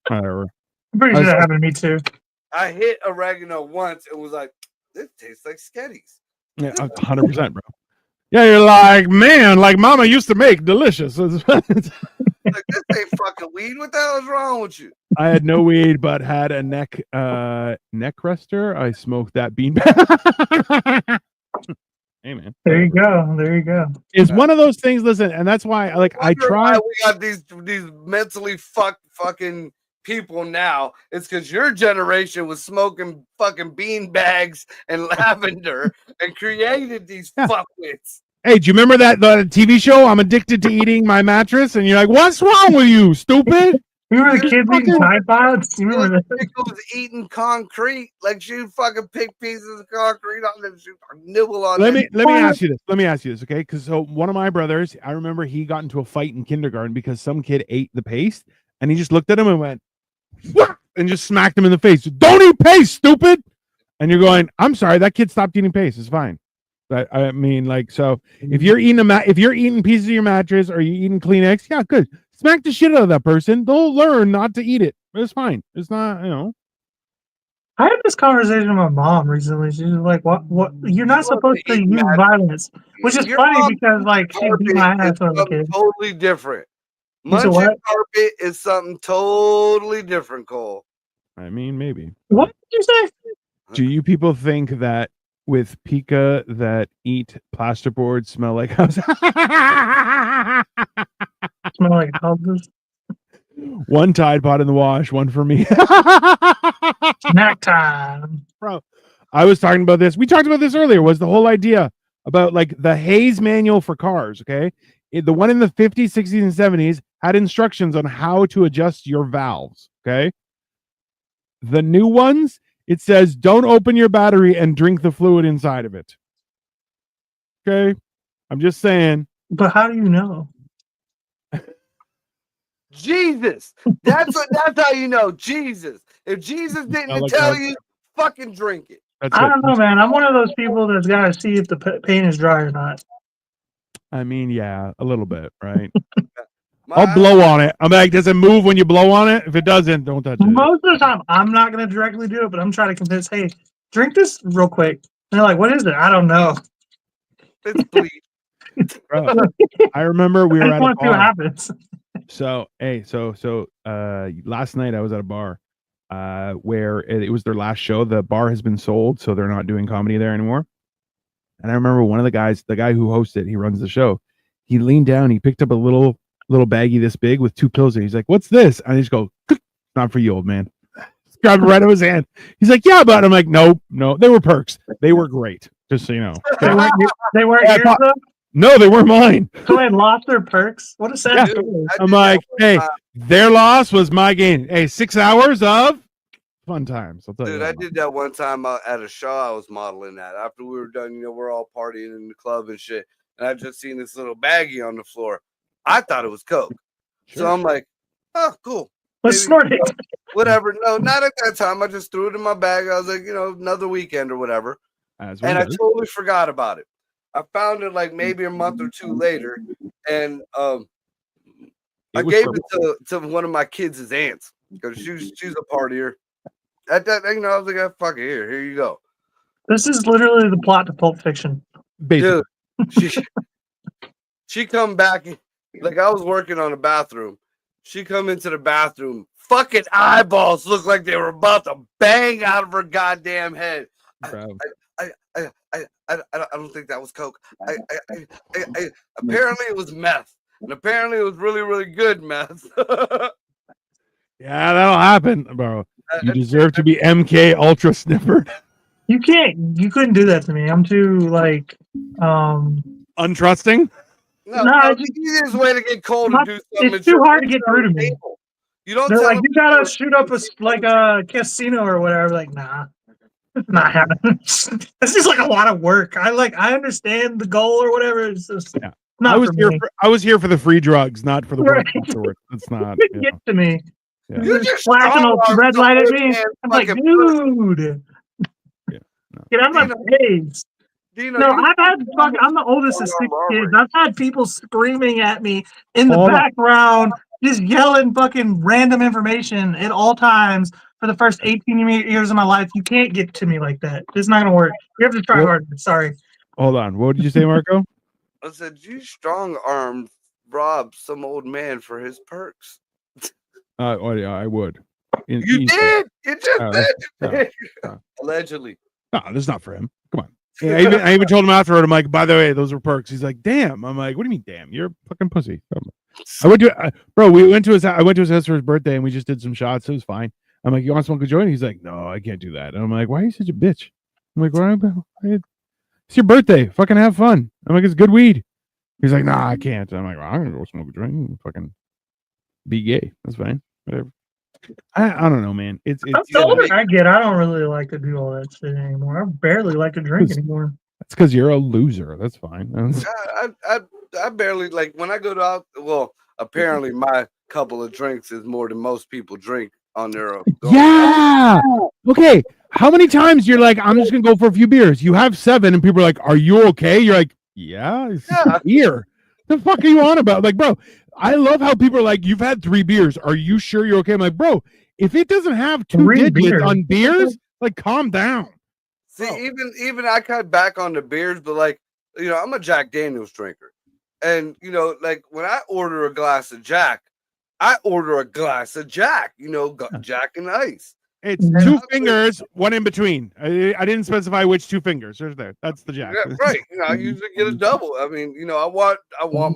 Whatever. I'm pretty sure that happened to me, too. I hit oregano once and was like, this tastes like Sketties. Yeah, 100%, bro. Yeah, you're like, man, like mama used to make delicious. Like, this ain't fucking weed. What the hell is wrong with you? I had no weed, but had a neck rester. I smoked that bean. Hey, man. There you go. It's one of those things. Listen, and that's why, I try. We got these mentally fucking people now. It's because your generation was smoking fucking bean bags and lavender and created these fuckwits. Hey, do you remember the TV show? I'm addicted to eating my mattress, and you're like, "What's wrong with you, stupid?" You remember the kids eating Tide Pods? You remember that? Was eating concrete, like she fucking pick pieces of concrete on them, nibble on. Let me ask you this. Okay? Because so one of my brothers, I remember he got into a fight in kindergarten because some kid ate the paste, and he just looked at him and went, "What?" and just smacked him in the face. Don't eat paste, stupid. And you're going, I'm sorry, that kid stopped eating paste. It's fine. I mean, like, so if you're eating pieces of your mattress or you're eating Kleenex, yeah, good. Smack the shit out of that person. They'll learn not to eat it. It's fine. It's not, I had this conversation with my mom recently. She was like, "What? You're not supposed to use violence," which is funny because like she beat my ass on the kid. Totally different. Munching carpet is something totally different, Cole. I mean, maybe. What did you say? Do you people think that with Pika that eat plasterboard smell like houses? Smell like houses? One Tide Pod in the wash, one for me. Snack time. Bro, I was talking about this. We talked about this earlier, was the whole idea about like the Hayes manual for cars, okay? The one in the 50s, 60s, and 70s had instructions on how to adjust your valves, okay? The new ones, it says, don't open your battery and drink the fluid inside of it. Okay? I'm just saying. But how do you know? Jesus. That's how you know. Jesus. If Jesus didn't tell you, fucking drink it. I don't know, man. I'm one of those people that's got to see if the paint is dry or not. I mean, yeah, a little bit, right? I'll blow on it. I'm like, does it move when you blow on it? If it doesn't, don't touch it. Most of the time, I'm not going to directly do it, but I'm trying to convince, hey, drink this real quick. And they're like, what is it? I don't know. It's bleach. Bro, I remember we were at a what bar. happens. So last night I was at a bar where it was their last show. The bar has been sold, so they're not doing comedy there anymore. And I remember one of the guy who hosts it, he runs the show. He leaned down, he picked up a little baggie this big with 2 pills in it. He's like, "What's this?" And I just go, "Not for you, old man." Just grabbed it right out of his hand. He's like, "Yeah, but," I'm like, "No, they were perks. They were great. Just so you know." They weren't yours, though? No, they weren't mine. So they lost their perks. What a sad story. I'm like, hey, their loss was my gain. Hey, 6 hours of fun times. I'll tell Dude, you. I did that one time at a show I was modeling at. After we were done, we're all partying in the club and shit. And I just seen this little baggie on the floor. I thought it was Coke. Sure. So I'm like, oh, cool. Let's snort it. Whatever. No, not at that time. I just threw it in my bag. I was like, another weekend or whatever. And I totally forgot about it. I found it like maybe a month or 2 later. And I gave it to one of my kids' aunts because she's a partier. At that, I was like, fuck it, here you go. This is literally the plot to Pulp Fiction. Basically. Dude, she come back, like I was working on a bathroom. She come into the bathroom, fucking eyeballs look like they were about to bang out of her goddamn head. I don't think that was Coke. Apparently it was meth. And apparently it was really, really good meth. Yeah, that'll happen, bro. You deserve to be MK Ultra Sniffer. You couldn't do that to me. I'm too untrusting. No, the easiest way to get cold to do something. It's too hard to get through to me. You don't. They're like, you gotta shoot up a casino or whatever. Like, nah, it's not happening. This is like a lot of work. I understand the goal or whatever. It's just not I was here for the free drugs, not for the work afterwards. That's not. Get to me. Yeah. You're just flashing a red light at me. I'm like, dude, get out of my face. No, I'm the oldest of 6 kids. I've had people screaming at me in the background, just yelling fucking random information at all times for the first 18 years of my life. You can't get to me like that. It's not gonna work. You have to try harder. Sorry. Hold on. What did you say, Marco? I said you strong-armed robbed some old man for his perks. Oh yeah, I would. You did. You just did. Allegedly. No, this is not for him. Come on. Yeah, I even told him afterward. I'm like, by the way, those were perks. He's like, damn. I'm like, what do you mean, damn? You're a fucking pussy. I went to, bro. I went to his house for his birthday, and we just did some shots. It was fine. I'm like, you want to smoke a joint? He's like, no, I can't do that. And I'm like, why are you such a bitch? I'm like, why? It's your birthday. Fucking have fun. I'm like, it's good weed. He's like, nah, I can't. I'm like, well, I'm gonna go smoke a joint and fucking be gay. That's fine. Whatever. I don't know, man. It's the older I get, I don't really like to do all that shit anymore. I barely like to drink anymore. That's because you're a loser. That's fine. I barely like when I go out. Well, apparently my couple of drinks is more than most people drink on their own. Yeah. Okay. How many times you're like, I'm just gonna go for a few beers? You have 7, and people are like, are you okay? You're like, yeah, it's beer. The fuck are you on about? Like, bro, I love how people are like, you've had 3 beers. Are you sure you're okay? I'm like, bro, if it doesn't have 2 digits on beers, like, calm down. See, even I cut back on the beers, but like, I'm a Jack Daniels drinker. And, like when I order a glass of Jack, I order a glass of Jack, Jack and ice. It's 2 fingers, one in between. I didn't specify which 2 fingers. There's there. That's the Jack. Yeah, right. I usually get a double. I mean, I want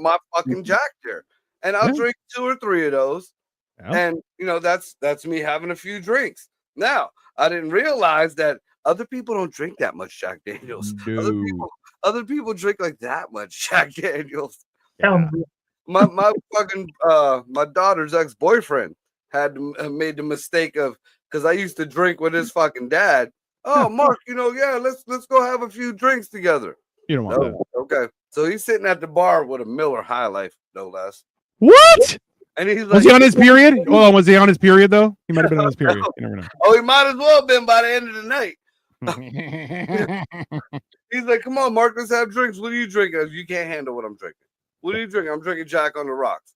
my fucking Jack there. And I'll drink 2 or 3 of those. Yeah. And that's me having a few drinks. Now, I didn't realize that other people don't drink that much Jack Daniels. No. Other people drink like that much Jack Daniels. Yeah. My fucking my daughter's ex-boyfriend had made the mistake of, because I used to drink with his fucking dad. Oh, Mark, let's go have a few drinks together. You don't want that. Okay. So he's sitting at the bar with a Miller High Life, no less. What? And he's like, was he on his period? Oh, was he on his period though? He might have been on his period. You never know. Oh, he might as well have been by the end of the night. He's like, come on, Mark, let's have drinks. What are you drinking? You can't handle what I'm drinking. What are you drinking? I'm drinking Jack on the Rocks.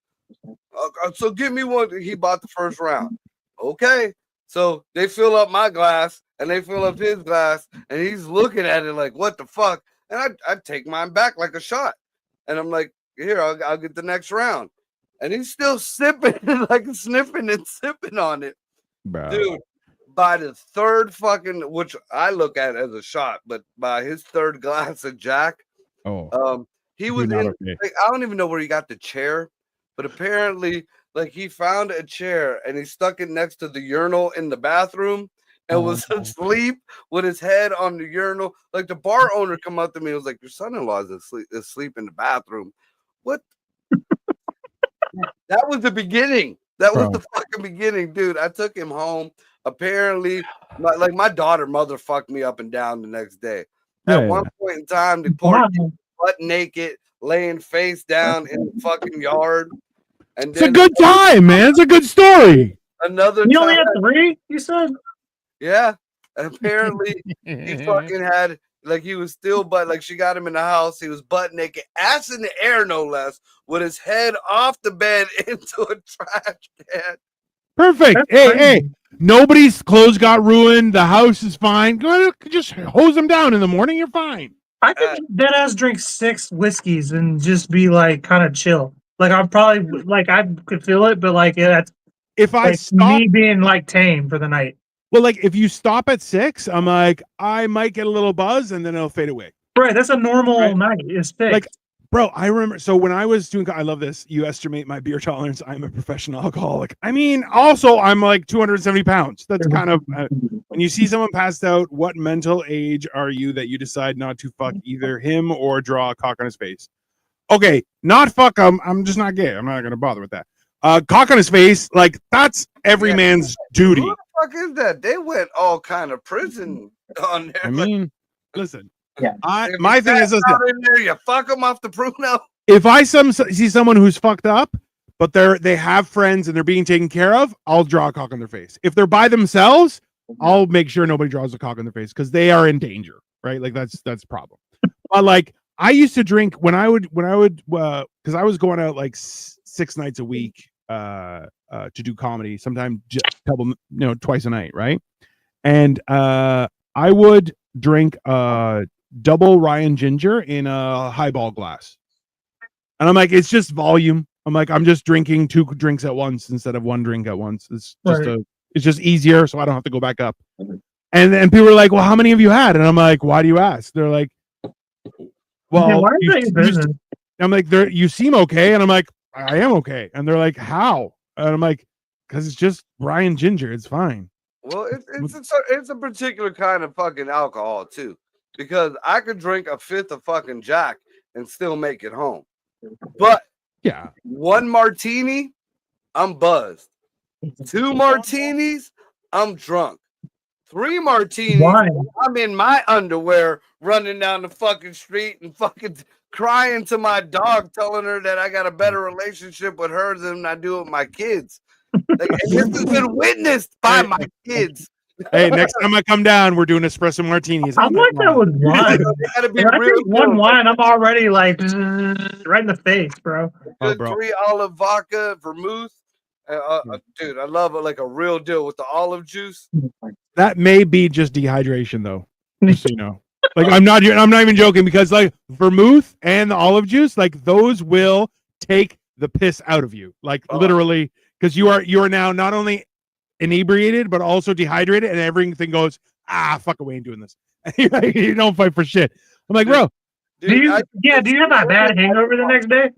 So give me one. He bought the first round. Okay. So they fill up my glass and they fill up his glass, and he's looking at it like, what the fuck? and I'd take mine back like a shot. And I'm like, here, I'll get the next round. And he's still sipping, like sniffing and sipping on it. Bro. Dude, by the third fucking, which I look at as a shot, but by his third glass of Jack, he was in, okay. like, I don't even know where he got the chair, but apparently, like, he found a chair and he stuck it next to the urinal in the bathroom and was asleep with his head on the urinal. Like, the bar owner come up to me and was like, your son-in-law is asleep in the bathroom. What? That was the beginning. That was the fucking beginning, dude. I took him home. Apparently, my daughter motherfucked me up and down the next day. At one point in time, the poor kid butt naked, laying face down in the fucking yard. And it's a good time, man. It's a good story. Another you time, only had 3, you said? Yeah. Apparently, he fucking had, like, he was still like, she got him in the house. He was butt naked, ass in the air, no less, with his head off the bed into a trash can. Perfect. Hey, nobody's clothes got ruined. The house is fine. Go ahead, just hose them down in the morning. You're fine. I could dead ass drink 6 whiskeys and just be like kind of chill. Like I'm probably like I could feel it, but like that's if I like stop me being like tame for the night. Well, like if you stop at 6, I'm like I might get a little buzz and then it'll fade away. Right, that's a normal night. Is 6. Like, bro, I remember. So when I was doing, I love this. You estimate my beer tolerance. I'm a professional alcoholic. I mean, also I'm like 270 pounds. That's kind of when you see someone passed out. What mental age are you that you decide not to fuck either him or draw a cock on his face? Okay, not fuck him. I'm just not gay. I'm not gonna bother with that. Cock on his face, like that's every man's duty. Who the fuck is that? They went all kind of prison on there. I mean, listen. Yeah. My thing is, listen, in there, you fuck them off the Pruno. if I see someone who's fucked up, but they have friends and they're being taken care of, I'll draw a cock on their face. If they're by themselves, I'll make sure nobody draws a cock on their face because they are in danger, right? Like that's a problem. But like I used to drink when I would because I was going out like 6 nights a week to do comedy, sometimes twice a night, right? And I would drink double Ryan Ginger in a highball glass. And I'm like, it's just volume. I'm like, I'm just drinking 2 drinks at once instead of 1 drink at once. It's just it's just easier, so I don't have to go back up. And then people are like, well, how many have you had? And I'm like, why do you ask? They're like, well, I'm like, you seem okay. And I'm like, I am okay. And they're like, how? And I'm like, because it's just Ryan Ginger. It's fine. Well, it's a particular kind of fucking alcohol too, because I could drink a 5th of fucking Jack and still make it home. But yeah, 1 martini, I'm buzzed. 2 martinis, I'm drunk. 3 martinis, I'm in my underwear running down the fucking street and fucking crying to my dog, telling her that I got a better relationship with her than I do with my kids. Like, this has been witnessed by my kids. Hey, next time I come down, we're doing espresso martinis. I'm like that with wine. I drink 1 wine, I'm already like right in the face, bro. Good 3 olive vodka, vermouth. Dude, I love it like a real deal with the olive juice. That may be just dehydration, though. Just so you know, like I'm not even joking because like vermouth and the olive juice, like those will take the piss out of you, like literally, because you are now not only inebriated but also dehydrated, and everything goes fuck away and doing this. You don't fight for shit. I'm like, bro, do you have a bad hangover the next day?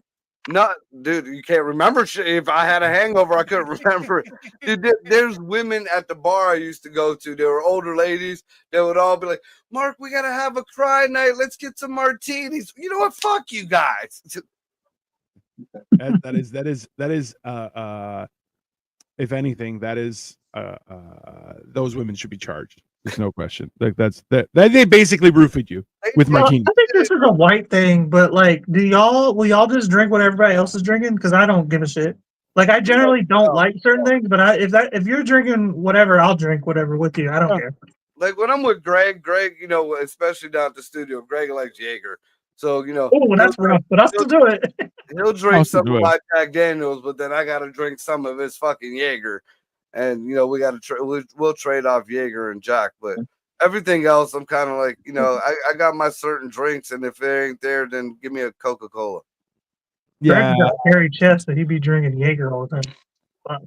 No, dude, you can't remember shit. If I had a hangover, I couldn't remember it. Dude, there's women at the bar I used to go to. They were older ladies. They would all be like, Mark, we got to have a cry night. Let's get some martinis. You know what? Fuck you guys. That is if anything, that is those women should be charged. There's no question. Like that they basically roofied you with martinis. I think this is a white thing, but like, will y'all just drink what everybody else is drinking? Because I don't give a shit. Like, I generally don't like certain things, but if you're drinking whatever, I'll drink whatever with you. I don't care. Like when I'm with Greg, you know, especially down at the studio, Greg likes Jaeger. So, you know, oh, that's rough, but I'll still do it. He'll drink some of my Jack Daniels, but then I got to drink some of his fucking Jaeger. And, you know, we got to we'll trade off Jaeger and Jack. But Everything else, I'm kind of like, I got my certain drinks, and if it ain't there, then give me a Coca-Cola. Yeah, Greg's got a hairy chest that he'd be drinking Jaeger all the time.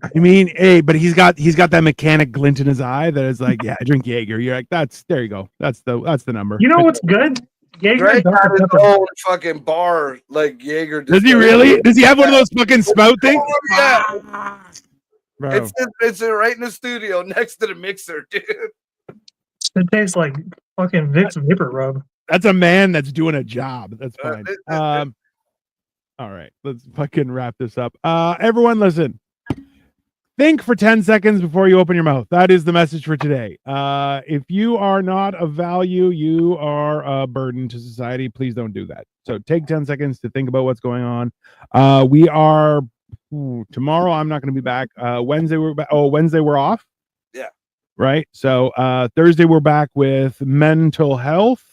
I mean, hey, but he's got that mechanic glint in his eye that is like, yeah, I drink Jaeger. You're like, there you go. That's the number. You know what's good? Jaeger Greg got Dr. his Pepper. own fucking bar, like Jaeger. Does he really? Does he have one of those fucking spout things? Oh, yeah. Bro. It's right in the studio next to the mixer, dude. It tastes like fucking Vicks Vapor Rub. That's a man that's doing a job. That's fine. All right, let's fucking wrap this up. Everyone, listen. Think for 10 seconds before you open your mouth. That is the message for today. If you are not of value, you are a burden to society. Please don't do that. So take 10 seconds to think about what's going on. We are tomorrow. I'm not going to be back. Wednesday we're back. Oh, Wednesday we're off. Yeah. Right. So Thursday we're back with mental health,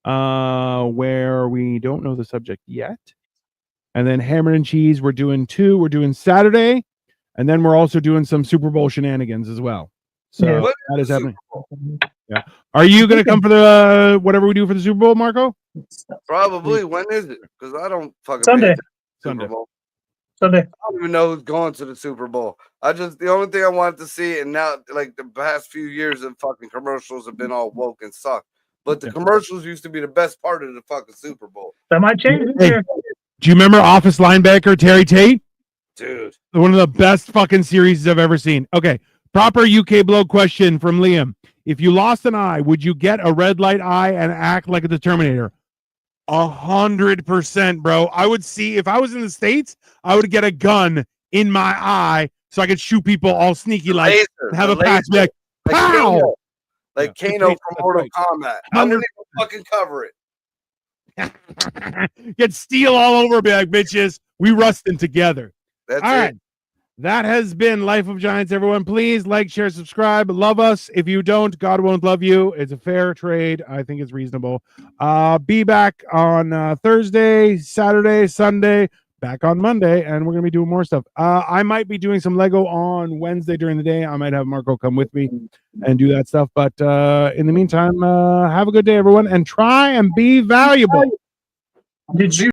where we don't know the subject yet. And then Hammer and Cheese, we're doing 2. We're doing Saturday. And then we're also doing some Super Bowl shenanigans as well. So that is happening. Yeah. Are you going to come for the whatever we do for the Super Bowl, Marco? Probably. When is it? Because I don't fucking Sunday. Super Bowl. Sunday. I don't even know who's going to the Super Bowl. The only thing I wanted to see, and now like the past few years of fucking commercials have been all woke and suck. But the commercials used to be the best part of the fucking Super Bowl. That might change. Hey, do you remember Office linebacker Terry Tate? Dude, one of the best fucking series I've ever seen. Okay, proper UK blow question from Liam. If you lost an eye, would you get a red light eye and act like the Terminator? 100%, bro. I would see, if I was in the States, I would get a gun in my eye so I could shoot people all sneaky like and have a patch like pow! Like Kano from Mortal Kombat. I wouldn't even fucking cover it. Get steel all over, be like, bitches, we rusting together. That's all it. Right. That has been Life of Giants, everyone. Please like, share, subscribe. Love us. If you don't, God won't love you. It's a fair trade. I think it's reasonable. Be back on Thursday, Saturday, Sunday, back on Monday, and we're going to be doing more stuff. I might be doing some Lego on Wednesday during the day. I might have Marco come with me and do that stuff. But in the meantime, have a good day, everyone, and try and be valuable. Did you